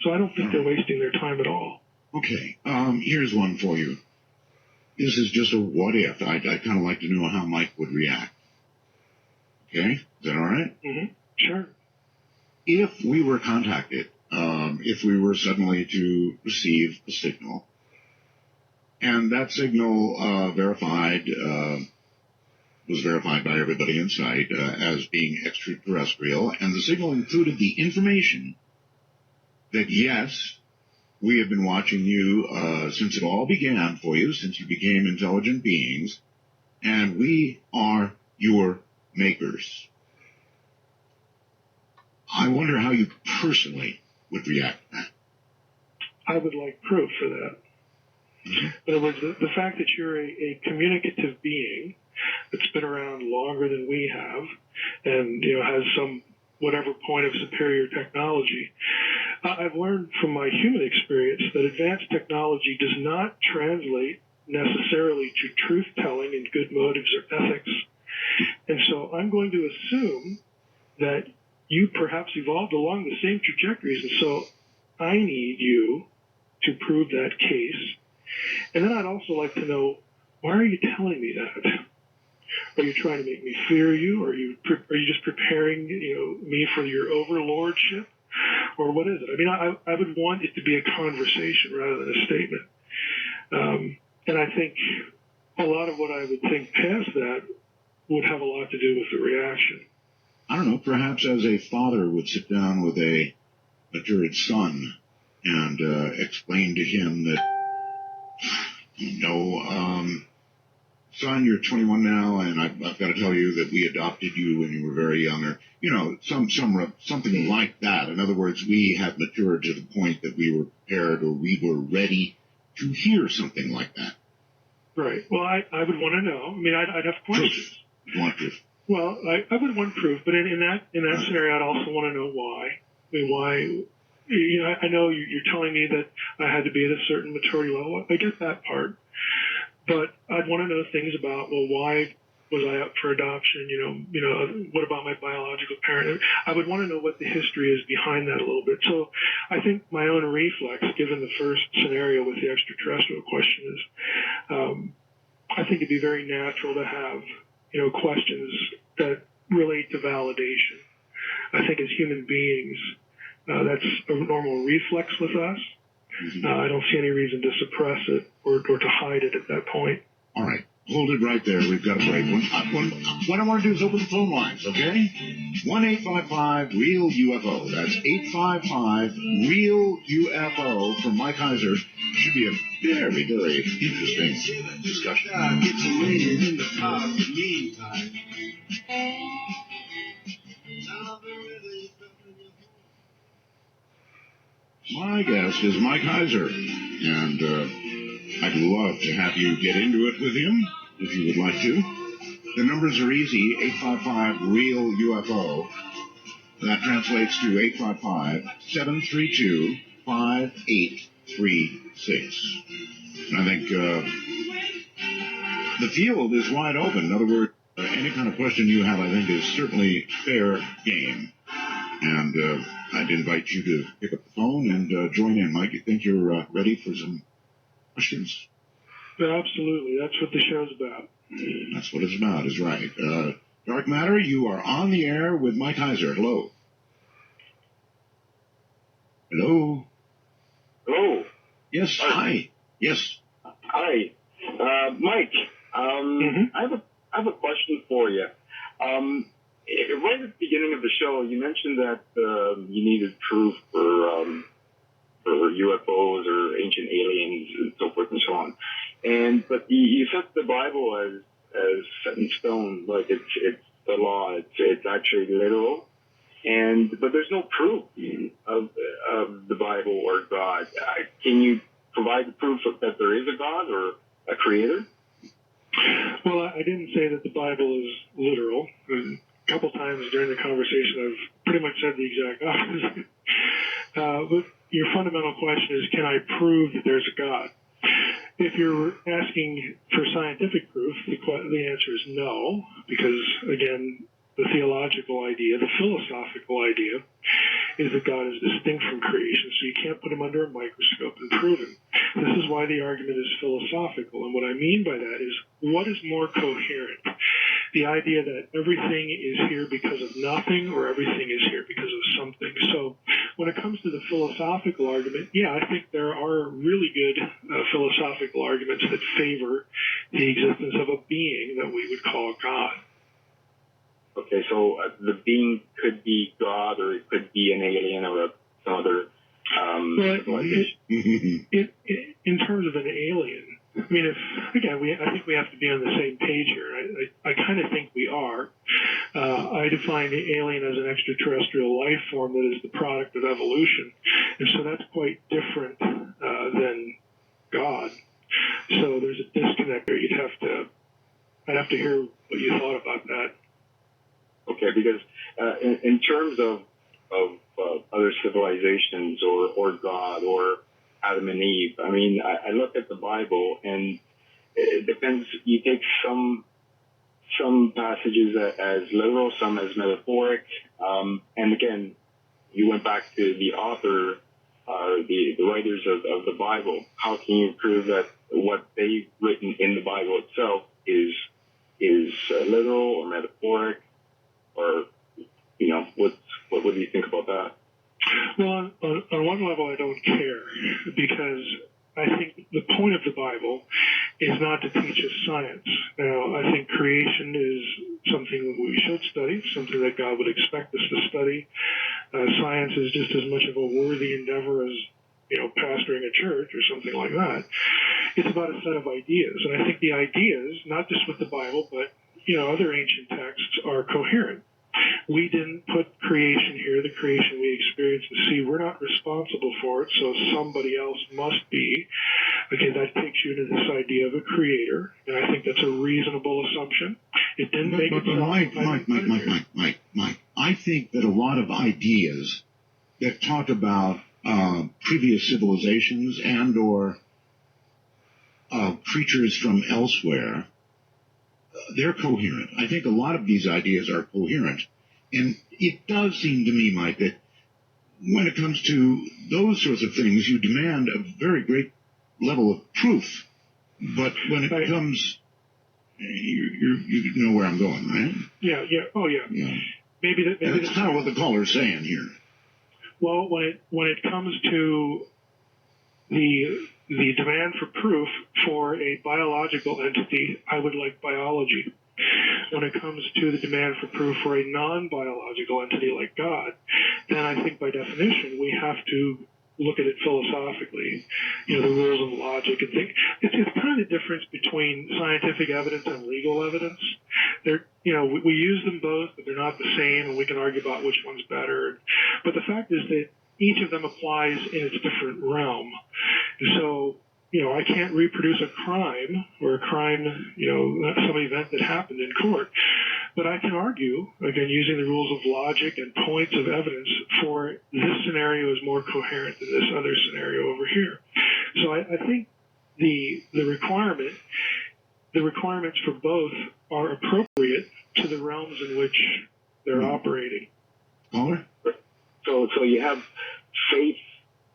So I don't think they're wasting their time at all. Okay, here's one for you. This is just a what if. I'd kind of like to know how Mike would react. Okay, is that all right? Mm-hmm. Sure. If we were contacted, if we were suddenly to receive a signal, and that signal was verified by everybody in sight as being extraterrestrial, and the signal included the information that, yes, we have been watching you since it all began for you, since you became intelligent beings, and we are your makers. I wonder how you personally would react to that. I would like proof for that. Mm-hmm. In other words, the fact that you're a communicative being that's been around longer than we have, and has some whatever point of superior technology, I've learned from my human experience that advanced technology does not translate necessarily to truth-telling and good motives or ethics. And so I'm going to assume that you perhaps evolved along the same trajectories, and so I need you to prove that case. And then I'd also like to know, why are you telling me that? Are you trying to make me fear you? Are you just preparing me for your overlordship? Or what is it? I mean, I would want it to be a conversation rather than a statement. And I think a lot of what I would think past that would have a lot to do with the reaction. I don't know, perhaps as a father would sit down with a matured son and explain to him that, son, you're 21 now, and I've got to tell you that we adopted you when you were very young, or something like that. In other words, we have matured to the point that we were prepared, or we were ready to hear something like that. Right. Well, I would want to know. I mean, I'd have questions. Proof. You want proof? Well, I would want proof, but in that scenario, I'd also want to know why. I mean, why? I know you're telling me that I had to be at a certain maturity level. I get that part. But I'd want to know things about, well, why was I up for adoption? What about my biological parent? I would want to know what the history is behind that a little bit. So I think my own reflex, given the first scenario with the extraterrestrial question, is I think it'd be very natural to have, questions that relate to validation. I think as human beings, that's a normal reflex with us. Mm-hmm. I don't see any reason to suppress it or to hide it at that point. All right. Hold it right there. We've got a break. What I want to do is open the phone lines, okay? 1-855-REAL-UFO. That's 855-REAL-UFO from Mike Heiser. Should be a very, very interesting discussion. My guest is Mike Heiser, and I'd love to have you get into it with him if you would like to. The numbers are easy, 855-REAL-UFO. That translates to 855-732-5836. And I think the field is wide open. In other words, any kind of question you have, I think, is certainly fair game. And I'd invite you to pick up the phone and join in. Mike, you think you're ready for some questions? Yeah, absolutely. That's what the show's about. That's what it's about, is right. Dark Matter, you are on the air with Mike Heiser. Hello. Hello. Hello. Yes, hi. Yes. Hi. Mike, Mm-hmm. I have a question for you. Right at the beginning of the show, you mentioned that you needed proof for UFOs or ancient aliens and so forth and so on. But you set the Bible as set in stone, like it's the law. It's actually literal. but there's no proof of the Bible or God. Can you provide the proof that there is a God or a creator? Well, I didn't say that the Bible is literal. A couple times during the conversation, I've pretty much said the exact opposite. But your fundamental question is, can I prove that there's a God? If you're asking for scientific proof, the answer is no, because, again, the theological idea, the philosophical idea, is that God is distinct from creation, so you can't put him under a microscope and prove him. This is why the argument is philosophical, and what I mean by that is, what is more coherent? The idea that everything is here because of nothing, or everything is here because of something. So when it comes to the philosophical argument, yeah, I think there are really good philosophical arguments that favor the existence of a being that we would call God. Okay, so the being could be God, or it could be an alien, or some other civilization. In terms of an alien, I mean, I think we have to be on the same page here. I kind of think we are. I define the alien as an extraterrestrial life form that is the product of evolution, and so that's quite different than God. So there's a disconnect there. I'd have to hear what you thought about that. Okay, because in terms of other civilizations or God or Adam and Eve, I mean, I look at the Bible, and it depends. You take some passages as literal, some as metaphoric, and again, you went back to the author, the writers of the Bible. How can you prove that what they've written in the Bible itself is literal or metaphoric? Or, what do you think about that? Well, on one level, I don't care, because I think the point of the Bible is not to teach us science. Now, I think creation is something that we should study, something that God would expect us to study. Science is just as much of a worthy endeavor as, pastoring a church or something like that. It's about a set of ideas, and I think the ideas, not just with the Bible, but other ancient texts, are coherent. We didn't put creation here, the creation we experience and see. We're not responsible for it, so somebody else must be. Okay, that takes you into this idea of a creator, and I think that's a reasonable assumption. It didn't make it Mike, I think that a lot of ideas that talk about previous civilizations and or creatures from elsewhere, they're coherent. I think a lot of these ideas are coherent. And it does seem to me, Mike, that when it comes to those sorts of things, you demand a very great level of proof. But when it comes, you know where I'm going, right? Yeah. Oh, yeah. Maybe that's kind of what the caller's saying here. Well, when it comes to the demand for proof for a biological entity, I would like biology. When it comes to the demand for proof for a non-biological entity like God, then I think by definition we have to look at it philosophically, the rules of logic, and think. It's kind of the difference between scientific evidence and legal evidence. We use them both, but they're not the same, and we can argue about which one's better. But the fact is that each of them applies in its different realm. So, I can't reproduce a crime or some event that happened in court. But I can argue, again, using the rules of logic and points of evidence, for this scenario is more coherent than this other scenario over here. So I think the requirements for both are appropriate to the realms in which they're operating. Caller? So you have faith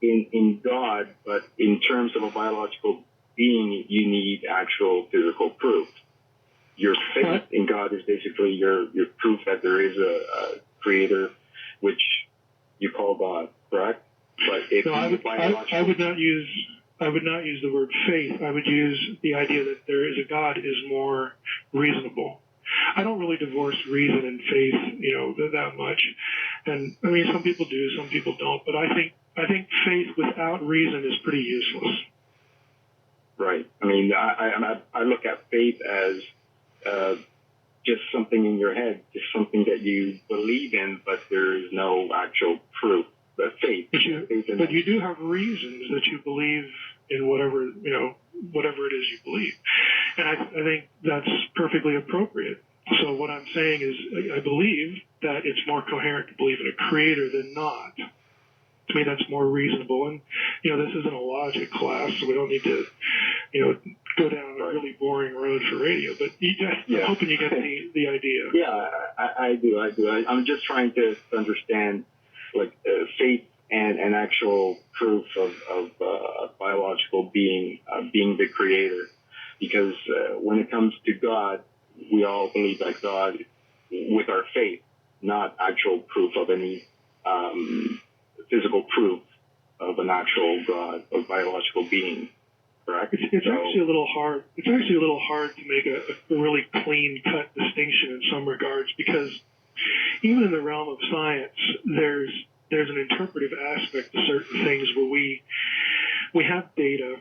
in God, but in terms of a biological being, you need actual physical proof. Your faith in God is basically your proof that there is a creator, which you call God, correct? But if I would not use the word faith. I would use the idea that there is a God is more reasonable. I don't really divorce reason and faith, that much. And I mean, some people do, some people don't. But I think faith without reason is pretty useless. Right. I mean, I look at faith as just something in your head, just something that you believe in, but there is no actual proof. The faith. But you do have reasons that you believe in whatever it is you believe, and I think that's perfectly appropriate. So what I'm saying is, I believe that it's more coherent to believe in a creator than not. To me, that's more reasonable. And this isn't a logic class, so we don't need to go down a really boring road for radio. But I'm hoping you get the idea. Yeah, I do. I'm just trying to understand, like, faith and actual proof of a biological being being the creator. Because when it comes to God, we all believe that God with our faith, not actual proof of any physical proof of an actual God or biological being. Correct? It's actually a little hard. It's actually a little hard to make a really clean-cut distinction in some regards, because even in the realm of science, there's an interpretive aspect to certain things where we have data.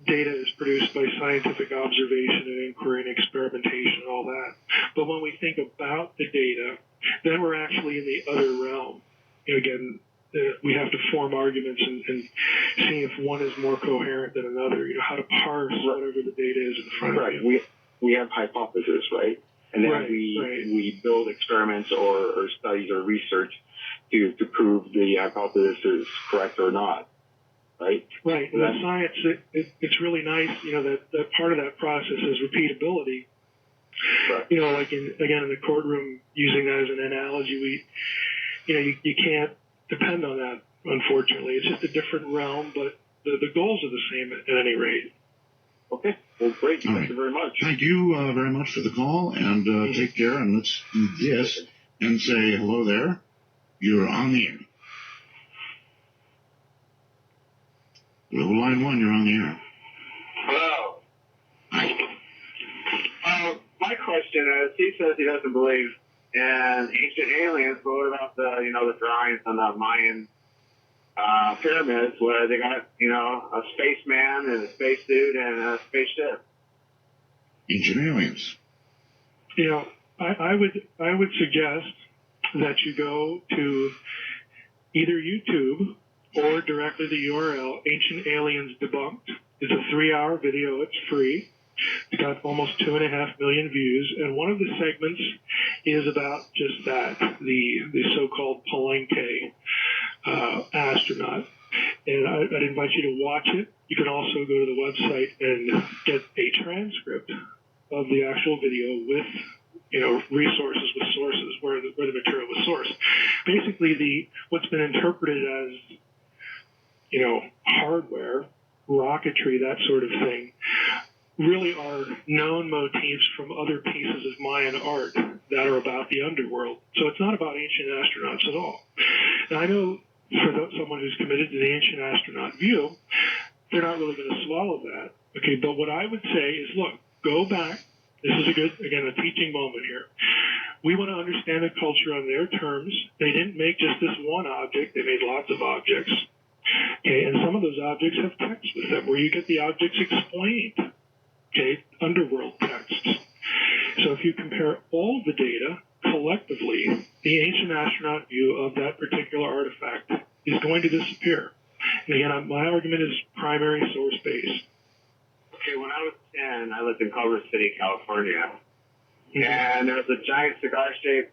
Data is produced by scientific observation and inquiry and experimentation and all that. But when we think about the data, then we're actually in the other realm. Again, we have to form arguments and see if one is more coherent than another. How to parse whatever the data is in front of you. We have hypotheses, right? And then we build experiments or studies or research to prove the hypothesis is correct or not. Right. Right. And in science, it's really nice, that part of that process is repeatability. Right. Like in the courtroom, using that as an analogy, you can't depend on that, unfortunately. It's just a different realm, but the goals are the same at any rate. Okay. Well, great. Thank you very much. Thank you very much for the call, and take care, and let's do this and say hello there. You're on the air. Hello, line 1, you're on the air. Hello. Hi. My question is, he says he doesn't believe in ancient aliens, but what about the drawings on the Mayan pyramids where they got, a spaceman and a spacesuit and a spaceship? Ancient aliens. I would suggest that you go to either YouTube or directly the URL, Ancient Aliens Debunked. It's a 3-hour video. It's free. It's got almost 2.5 million views. And one of the segments is about just that, the so-called Palenque astronaut. And I'd invite you to watch it. You can also go to the website and get a transcript of the actual video with resources with sources where the material was sourced. Basically, what's been interpreted as hardware, rocketry, that sort of thing, really are known motifs from other pieces of Mayan art that are about the underworld. So it's not about ancient astronauts at all. And I know for someone who's committed to the ancient astronaut view, they're not really going to swallow that. Okay, but what I would say is, look, go back. This is a teaching moment here. We want to understand the culture on their terms. They didn't make just this one object. They made lots of objects. Okay, and some of those objects have text with them where you get the objects explained. Okay, underworld texts. So if you compare all the data collectively, the ancient astronaut view of that particular artifact is going to disappear. And again, my argument is primary source based. Okay, when I was 10, I lived in Culver City, California. And there was a giant cigar-shaped,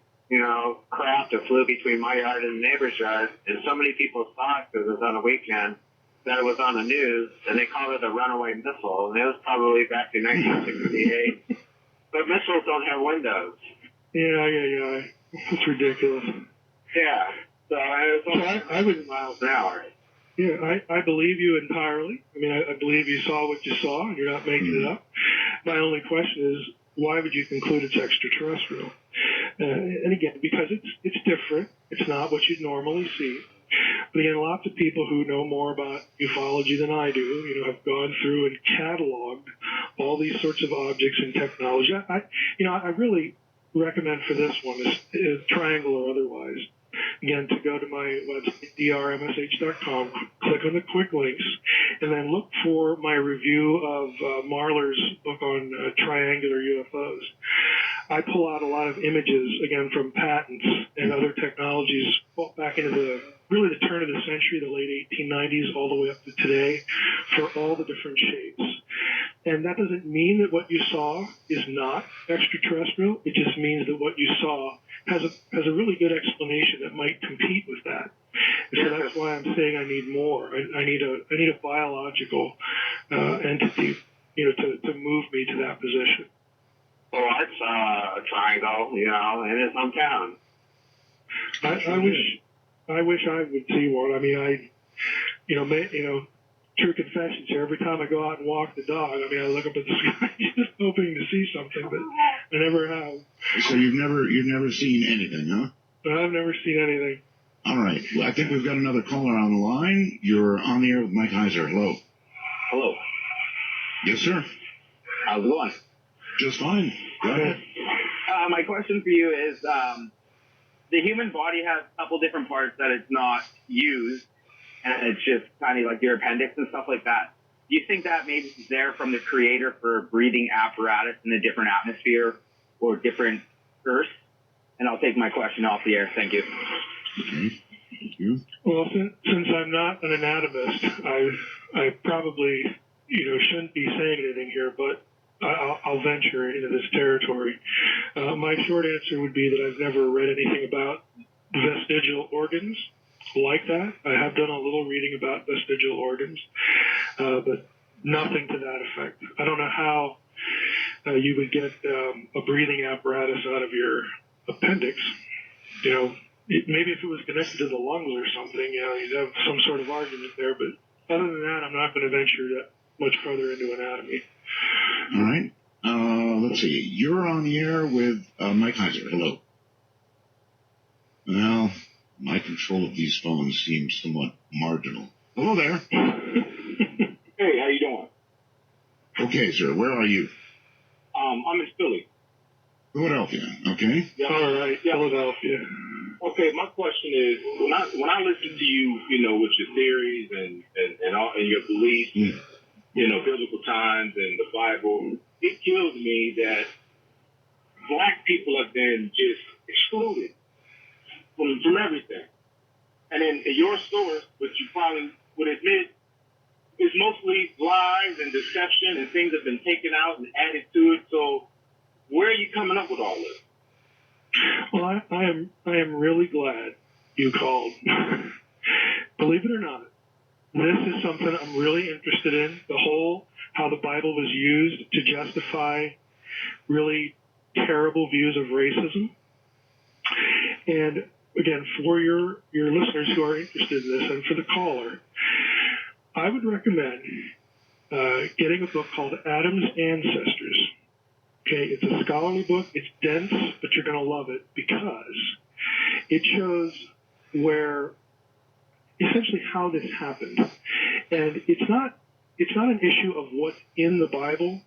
craft that flew between my yard and the neighbor's yard. And so many people saw it because it was on a weekend that it was on the news, and they called it a runaway missile. And it was probably back in 1968. But missiles don't have windows. Yeah. It's ridiculous. Yeah. So it was I would miles an hour. Yeah, I believe you entirely. I mean, I believe you saw what you saw, and you're not making it up. My only question is, why would you conclude it's extraterrestrial? And again, because it's different. It's not what you'd normally see. But again, lots of people who know more about ufology than I do, have gone through and cataloged all these sorts of objects and technology. I really recommend for this one, is triangle or otherwise, again, to go to my website, drmsh.com, click on the quick links, and then look for my review of Marlar's book on triangular UFOs. I pull out a lot of images, again, from patents and other technologies back into the turn of the century, the late 1890s, all the way up to today, for all the different shapes. And that doesn't mean that what you saw is not extraterrestrial. It just means that what you saw has a really good explanation that might compete with that. And so that's why I'm saying I need more. I need a biological entity, to move me to that position. Well, it's a triangle, in his hometown. I wish I would see one. I mean, true confessions here. Every time I go out and walk the dog, I look up at the sky just hoping to see something, but I never have. So you've never seen anything, huh? No, I've never seen anything. All right. Well, I think we've got another caller on the line. You're on the air with Mike Heiser. Hello. Hello. Yes, sir. How's it going? Just fine. Go ahead. My question for you is, the human body has a couple different parts that it's not used, and it's just kind of like your appendix and stuff like that. Do you think that maybe is there from the creator for a breathing apparatus in a different atmosphere or different earth? And I'll take my question off the air. Thank you. Okay. Thank you. Well, since I'm not an anatomist, I probably shouldn't be saying anything here, but I'll venture into this territory. My short answer would be that I've never read anything about vestigial organs like that. I have done a little reading about vestigial organs, but nothing to that effect. I don't know how you would get a breathing apparatus out of your appendix. Maybe if it was connected to the lungs or something, you'd have some sort of argument there. But other than that, I'm not going to venture that much further into anatomy. All right. Let's see. You're on the air with Mike Heiser. Hello. Well, my control of these phones seems somewhat marginal. Hello there. Hey, how you doing? Okay, sir. Where are you? I'm in Philly. Philadelphia. Okay. Yeah. All right, Yeah. Philadelphia. Okay, my question is, when I listen to you, with your theories and all and your beliefs, biblical times and the Bible, it kills me that black people have been just excluded from everything. And then your source, which you probably would admit, is mostly lies and deception, and things have been taken out and added to it. So where are you coming up with all this? Well, I am really glad you called. Believe it or not, this is something I'm really interested in. How the Bible was used to justify really terrible views of racism. And again, for your listeners who are interested in this, and for the caller, I would recommend getting a book called Adam's Ancestors. Okay, it's a scholarly book. It's dense, but you're going to love it because it shows essentially how this happened. And it's not an issue of what's in the Bible.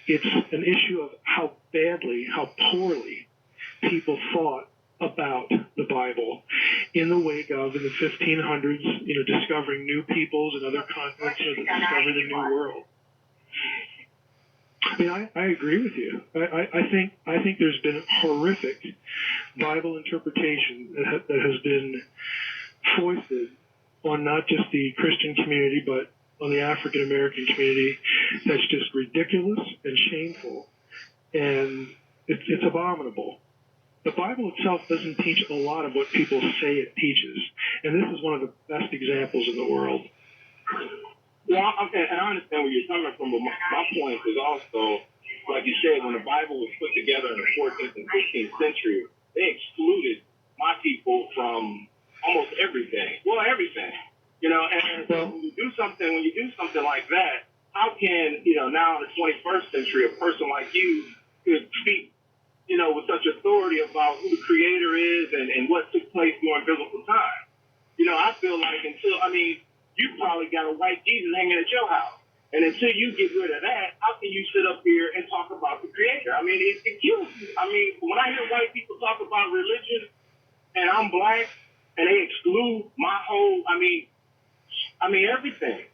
It's an issue of how poorly people thought about the Bible in the wake of, in the 1500s, discovering new peoples and other continents that discovered the new world. I mean, I agree with you. I think there's been horrific Bible interpretation that has been foisted on not just the Christian community, but on the African American community. That's just ridiculous and shameful, and it's abominable. The Bible itself doesn't teach a lot of what people say it teaches, and this is one of the best examples in the world. Well, okay, and I understand where you're coming from, but my point is also, like you said, when the Bible was put together in the 14th and 15th century, they excluded my people from almost everything. Well, everything. And so when you do something like that, how can, now in the 21st century, a person like you could speak, with such authority about who the creator is and what took place during biblical time? I feel like you probably got a white Jesus hanging at your house. And until you get rid of that, how can you sit up here and talk about the creator? It kills me. When I hear white people talk about religion and I'm black, and they exclude my whole, I mean everything.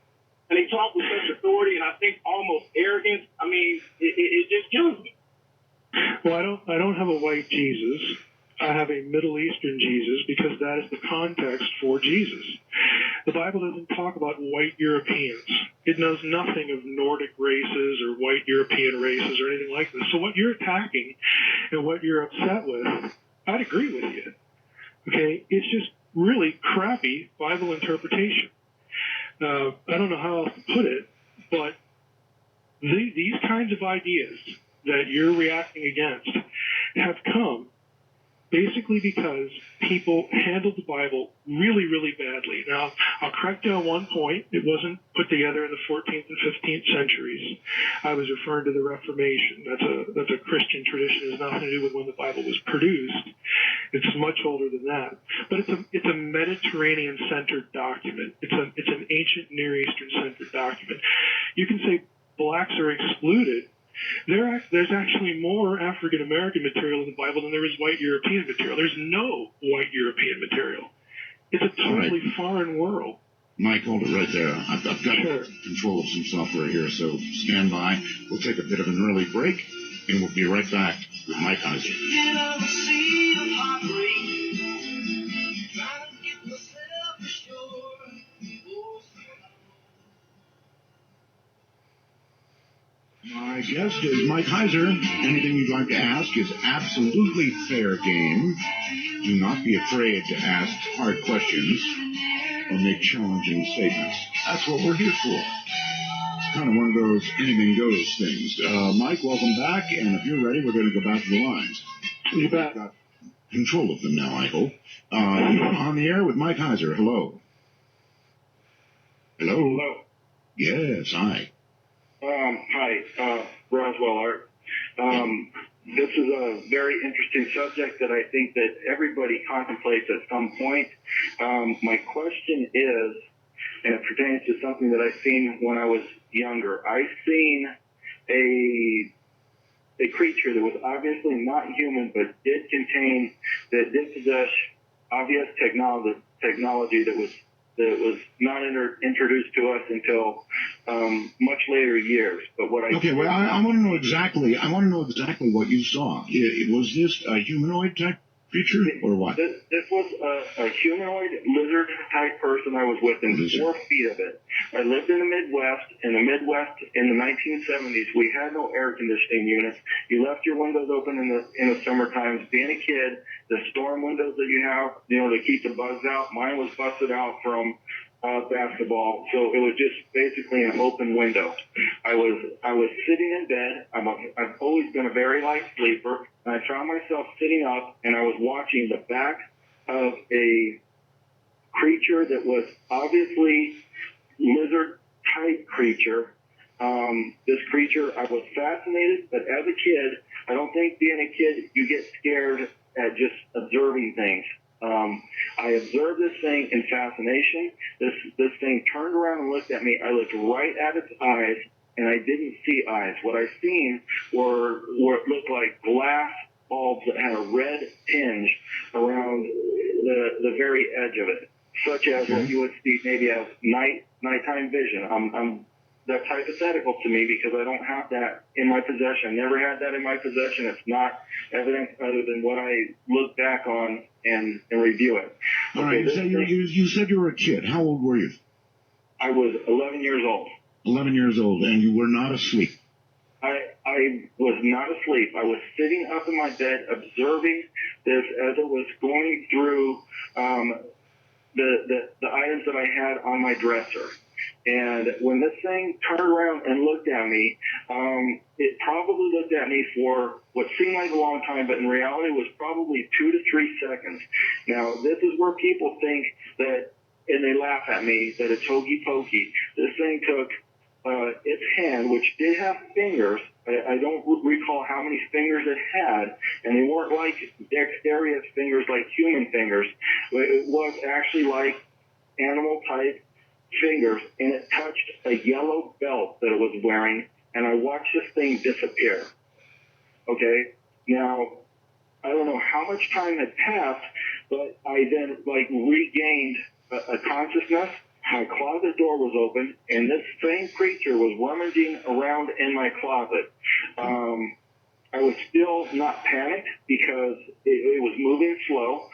And they talk with such authority and I think almost arrogance. I mean, it just kills me. Well, I don't have a white Jesus. I have a Middle Eastern Jesus because that is the context for Jesus. The Bible doesn't talk about white Europeans. It knows nothing of Nordic races or white European races or anything like this. So what you're attacking and what you're upset with, I'd agree with you. Okay? It's just really crappy Bible interpretation. I don't know how else to put it, but these kinds of ideas that you're reacting against have come basically because people handled the Bible really, really badly. Now, I'll correct you on one point. It wasn't put together in the 14th and 15th centuries. I was referring to the Reformation. That's a Christian tradition. It has nothing to do with when the Bible was produced. It's much older than that. But it's a Mediterranean-centered document. It's an ancient Near Eastern-centered document. You can say blacks are excluded. There's actually more African American material in the Bible than there is white European material. There's no white European material. It's a totally foreign world. Mike, hold it right there. I've got control of some software here, so stand by. We'll take a bit of an early break, and we'll be right back with Mike Heiser. My guest is Mike Heiser. Anything you'd like to ask is absolutely fair game. Do not be afraid to ask hard questions or make challenging statements. That's what we're here for. It's kind of one of those anything goes things. Mike, welcome back. And if you're ready, we're going to go back to the lines. You bet. We've got control of them now, I hope. You're on the air with Mike Heiser. Hello. Hello. Hello. Yes, hi. Hi, Roswell Art. This is a very interesting subject that I think that everybody contemplates at some point. My question is, and it pertains to something that I've seen when I was younger. I've seen a creature that was obviously not human, but did possess obvious technology that was not introduced to us until much later years. But what I okay, well, I want to know exactly. I want to know exactly what you saw. Was this a humanoid type creature or what? This was a humanoid lizard type person I was within 4 feet of it. I lived in the Midwest. In the 1970s, we had no air conditioning units. You left your windows open in the summer times. Being a kid, the storm windows that you have, to keep the bugs out, mine was busted out from basketball, so it was just basically an open window. I was sitting in bed. I've always been a very light sleeper, and I found myself sitting up, and I was watching the back of a creature that was obviously lizard-type creature. This creature, I was fascinated, but as a kid, I don't think being a kid, you get scared at just observing things. I observed this thing in fascination. This thing turned around and looked at me. I looked right at its eyes, and I didn't see eyes. What I seen were what looked like glass bulbs that had a red tinge around the very edge of it, such as what you would see maybe as nighttime vision. That's hypothetical to me because I don't have that in my possession. Never had that in my possession. It's not evidence other than what I look back on and review it. All right, you said you were a kid. How old were you? I was 11 years old. 11 years old, and you were not asleep. I was not asleep. I was sitting up in my bed observing this as it was going through the items that I had on my dresser. And when this thing turned around and looked at me, it probably looked at me for what seemed like a long time, but in reality was probably 2 to 3 seconds. Now, this is where people think that, and they laugh at me, that it's hokey pokey. This thing took its hand, which did have fingers. I don't recall how many fingers it had, and they weren't like dexterous fingers like human fingers. It was actually like animal-type fingers, and it touched a yellow belt that it was wearing, and I watched this thing disappear. Okay? Now, I don't know how much time had passed, but I then regained a consciousness. My closet door was open, and this same creature was rummaging around in my closet. I was still not panicked because it was moving slow.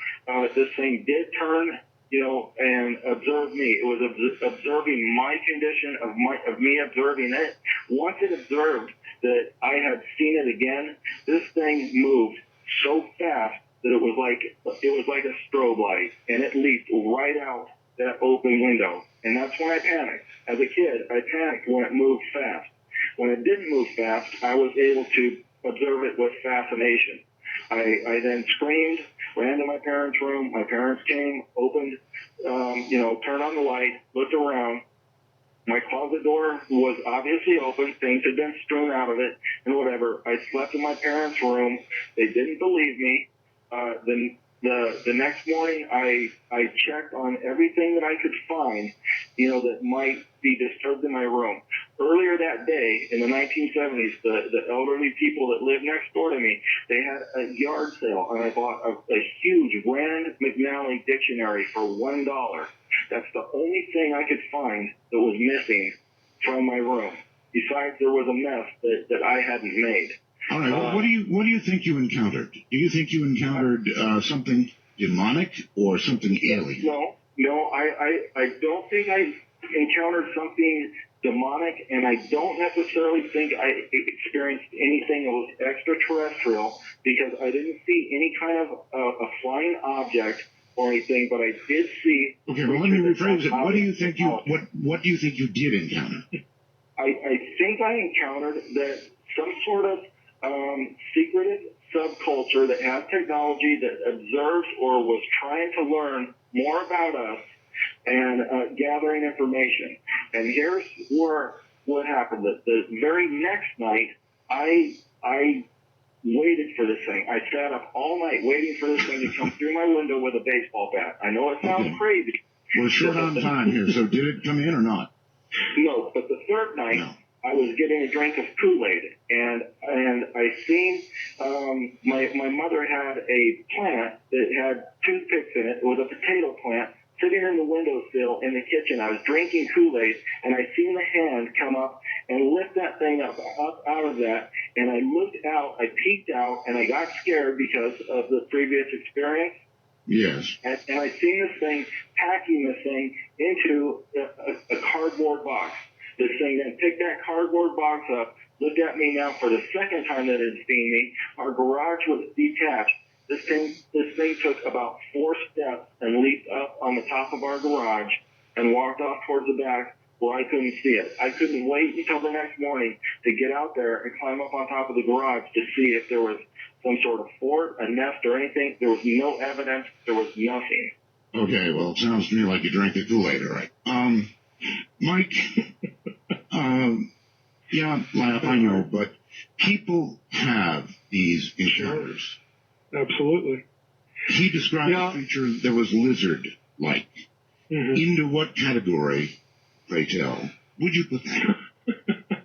This thing did turn, and observe me. It was observing my condition of me observing it. Once it observed that I had seen it again, this thing moved so fast that it was like a strobe light, and it leaped right out that open window. And that's when I panicked. As a kid, I panicked when it moved fast. When it didn't move fast, I was able to observe it with fascination. I then screamed, ran to my parents' room. My parents came, opened, turned on the light, looked around. My closet door was obviously open. Things had been strewn out of it and whatever. I slept in my parents' room. They didn't believe me. The next morning, I checked on everything that I could find, that might be disturbed in my room. Earlier that day, in the 1970s, the elderly people that lived next door to me, they had a yard sale, and I bought a huge Rand McNally dictionary for $1. That's the only thing I could find that was missing from my room. Besides, there was a mess that I hadn't made. All right. Well, what do you think you encountered? Do you think you encountered something demonic or something alien? No. I don't think I encountered something demonic, and I don't necessarily think I experienced anything that was extraterrestrial, because I didn't see any kind of a flying object or anything, but I did see. Okay. Well, let me rephrase it. What do you think you did encounter? I think I encountered that some sort of secretive subculture that has technology that observes or was trying to learn more about us and gathering information. And here's what happened. The very next night, I waited for this thing. I sat up all night waiting for this thing to come through my window with a baseball bat. I know it sounds crazy. We're short on time here, so did it come in or not? No, but the third night, no. I was getting a drink of Kool-Aid, and I seen my mother had a plant that had toothpicks in it. It was a potato plant sitting in the windowsill in the kitchen. I was drinking Kool-Aid, and I seen the hand come up and lift that thing up out of that, and I looked out, I peeked out, and I got scared because of the previous experience. Yes. And I seen this thing, packing this thing into a cardboard box. This thing then picked that cardboard box up, looked at me now for the second time that it had seen me. Our garage was detached. This thing took about 4 steps and leaped up on the top of our garage and walked off towards the back where I couldn't see it. I couldn't wait until the next morning to get out there and climb up on top of the garage to see if there was some sort of fort, a nest, or anything. There was no evidence. There was nothing. Okay, well, it sounds to me like you drank the Kool-Aid, all right. Mike, yeah, I know, but people have these encounters. Absolutely. He described a creature that was lizard-like. Mm-hmm. Into what category, pray tell, would you put that?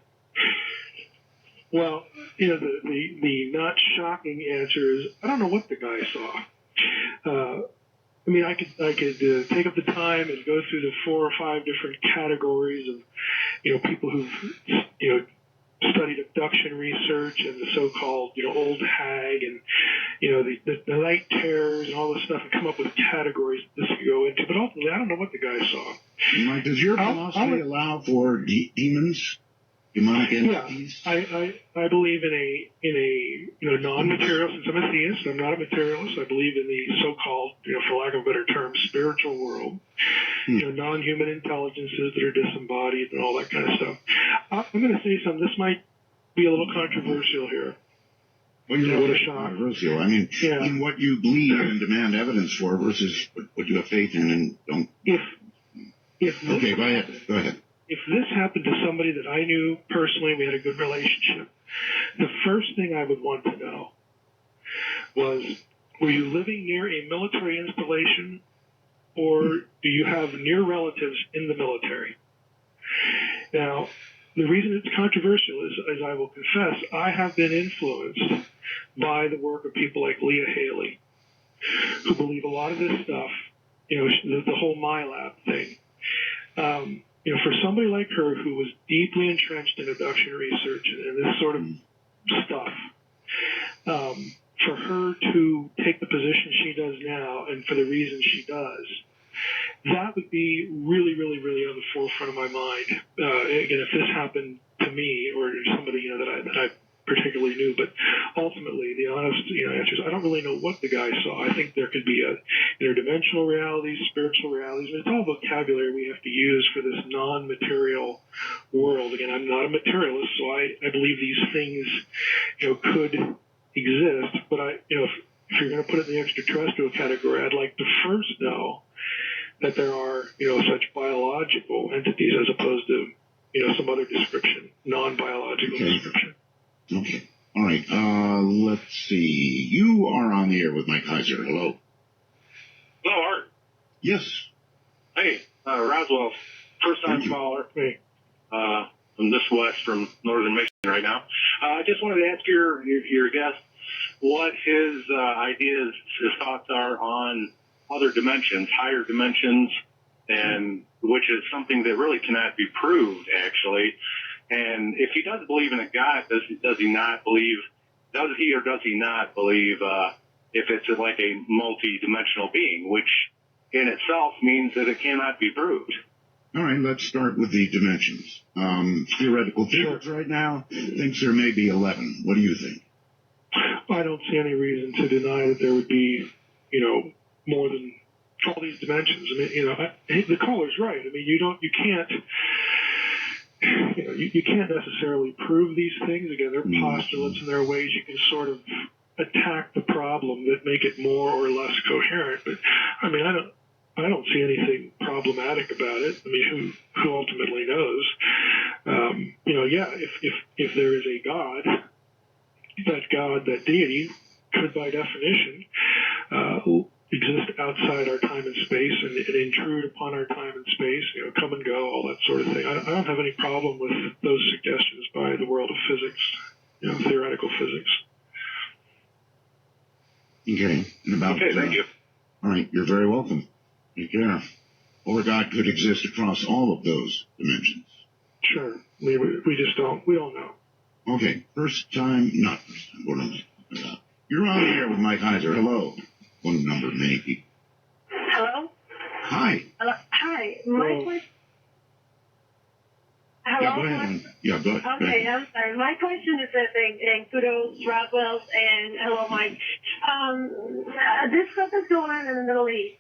Well, the not shocking answer is, I don't know what the guy saw. I mean, I could take up the time and go through the 4 or 5 different categories of, people who've, studied abduction research and the so-called, old hag and, the night terrors and all this stuff, and come up with categories that this could go into. But ultimately, I don't know what the guy saw. Mike, does your philosophy allow for demons? Demonic entities? Yeah, I believe in a non-material. Since I'm a theist, I'm not a materialist. I believe in the so-called, for lack of a better term, spiritual world. Non-human intelligences that are disembodied and all that kind of stuff. I'm going to say something. This might be a little controversial here. Well, what a shock. Controversial. I mean, in what you believe and demand evidence for versus what you have faith in and don't. Okay, go ahead. If this happened to somebody that I knew personally, we had a good relationship, the first thing I would want to know was, were you living near a military installation, or do you have near relatives in the military? Now, the reason it's controversial is, as I will confess, I have been influenced by the work of people like Leah Haley, who believe a lot of this stuff, the whole MyLab thing. For somebody like her who was deeply entrenched in abduction research and this sort of stuff, for her to take the position she does now and for the reasons she does, that would be really, really, really on the forefront of my mind. Again, if this happened to me or somebody that I particularly knew, but ultimately the honest answer is I don't really know what the guy saw. I think there could be interdimensional realities, spiritual realities. It's all vocabulary we have to use for this non-material world. Again, I'm not a materialist, so I believe these things could exist. But if you're going to put it in the extraterrestrial category, I'd like to first know that there are such biological entities as opposed to some other description, non-biological description. Okay. All right. Let's see. You are on the air with Mike Heiser. Hello. Hello, Art. Yes. Hey, Roswell, first-time caller. Hey. From this west, from northern Michigan right now. I just wanted to ask your guest what his ideas, his thoughts are on other dimensions, higher dimensions, and which is something that really cannot be proved, actually. And if he does believe in a God, does he or does he not believe if it's like a multi-dimensional being, which in itself means that it cannot be proved? All right, let's start with the dimensions. Theoretical physics right now thinks there may be 11. What do you think? I don't see any reason to deny that there would be, more than all these dimensions. I mean, the caller's right. I mean, you can't necessarily prove these things. Again, they're postulates and there are ways you can sort of attack the problem that make it more or less coherent. But I mean, I don't see anything problematic about it. I mean, who ultimately knows? If there is a God, that deity could by definition exist outside our time and space and intrude upon our time and space, come and go, all that sort of thing. I don't have any problem with those suggestions by the world of physics, theoretical physics. Okay. Okay, thank you. All right, you're very welcome. Take care. Or God could exist across all of those dimensions. Sure. I mean, we don't know. Okay, not first time, what am I about? You're on the air with Mike Heiser. Hello. One number, many people. Hello? Hi. Hello? Hi. My question... Hello? Yeah, go ahead. Yeah, go ahead. Okay, I'm sorry. My question is this, and kudos, Roswell's, and hello, Mike. This stuff is going on in the Middle East.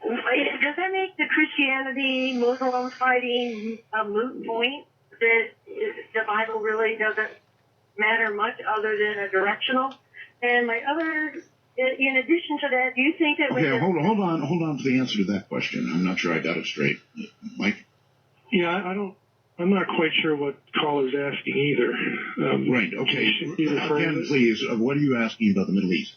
Does that make the Christianity, Muslim fighting a moot point? That the Bible really doesn't matter much other than a directional? And my other... In addition to that, do you think that... Okay, hold on to the answer to that question. I'm not sure I got it straight. Mike? Yeah, I'm not quite sure what caller's asking either. Right, okay. Again, please, what are you asking about the Middle East?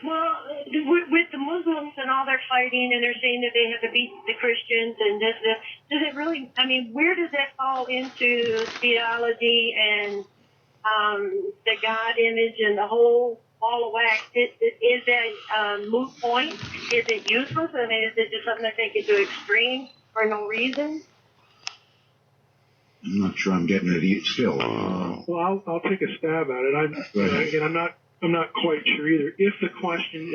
Well, with the Muslims and all their fighting, and they're saying that they have to beat the Christians, and does it really... I mean, where does that fall into theology and the God image and the whole... all of wax? Is that a moot point? Is it useless? I mean, is it just something that they could do extreme for no reason? I'm not sure I'm getting it still. Well, I'll take a stab at it. I'm not quite sure either. If the question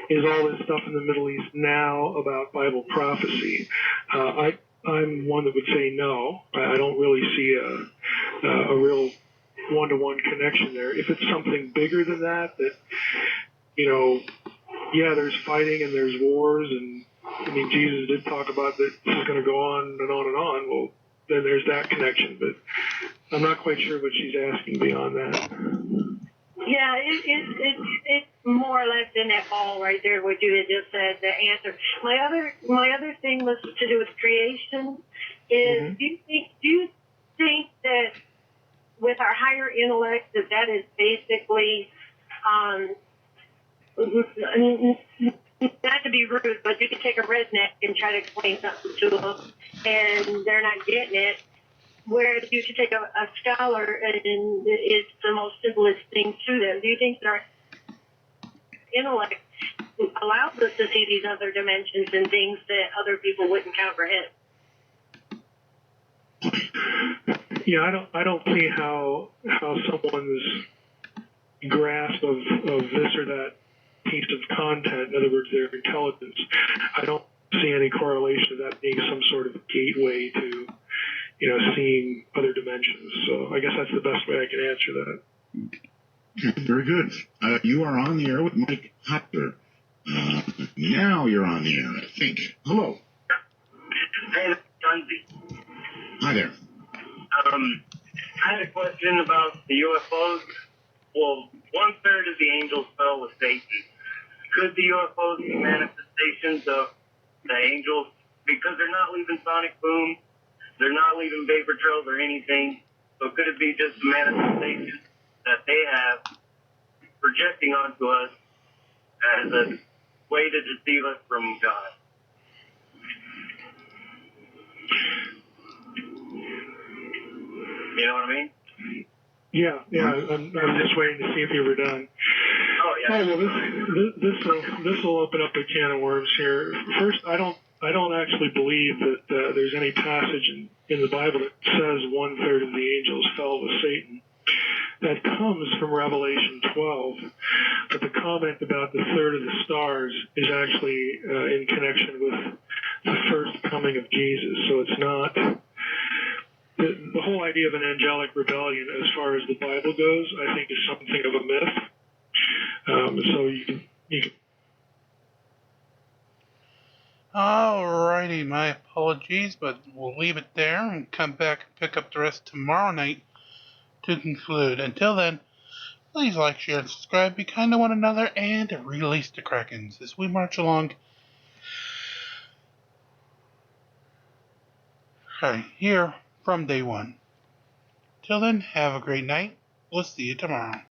is all this stuff in the Middle East now about Bible prophecy, I'm one that would say no. I don't really see a real one-to-one connection there. If it's something bigger than that, there's fighting and there's wars, and I mean, Jesus did talk about that this is going to go on and on and on. Well, then there's that connection, but I'm not quite sure what she's asking beyond that. Yeah, it's more or less in that ball right there, what you had just said, the answer. My other thing was to do with creation. Is do you think that with our higher intellect, that is basically, not to be rude, but you can take a redneck and try to explain something to them, and they're not getting it. Whereas you should take a scholar, and it's the most simplest thing to them. Do you think that our intellect allows us to see these other dimensions and things that other people wouldn't comprehend. Yeah, I don't see how someone's grasp of this or that piece of content, in other words, their intelligence, I don't see any correlation to that being some sort of gateway to, seeing other dimensions. So I guess that's the best way I can answer that. Very good. You are on the air with Mike Heiser. Now you're on the air, I think. Hello. Hey, Dunsey. Hi there. I had a question about the UFOs. Well, 1/3 of the angels fell with Satan. Could the UFOs be manifestations of the angels? Because they're not leaving sonic boom, they're not leaving vapor trails or anything. So could it be just a manifestation that they have projecting onto us as a way to deceive us from God? You know what I mean? Yeah. I'm just waiting to see if you were done. Oh yeah. All right, well, this will open up a can of worms here. First, I don't actually believe that there's any passage in the Bible that says 1/3 of the angels fell with Satan. That comes from Revelation 12, but the comment about the third of the stars is actually in connection with the first coming of Jesus. So it's not. The whole idea of an angelic rebellion, as far as the Bible goes, I think is something of a myth. So you can. Alrighty, my apologies, but we'll leave it there and come back and pick up the rest tomorrow night to conclude. Until then, please like, share, and subscribe. Be kind to one another and release the Krakens as we march along. Here from day one. Till then, have a great night. We'll see you tomorrow.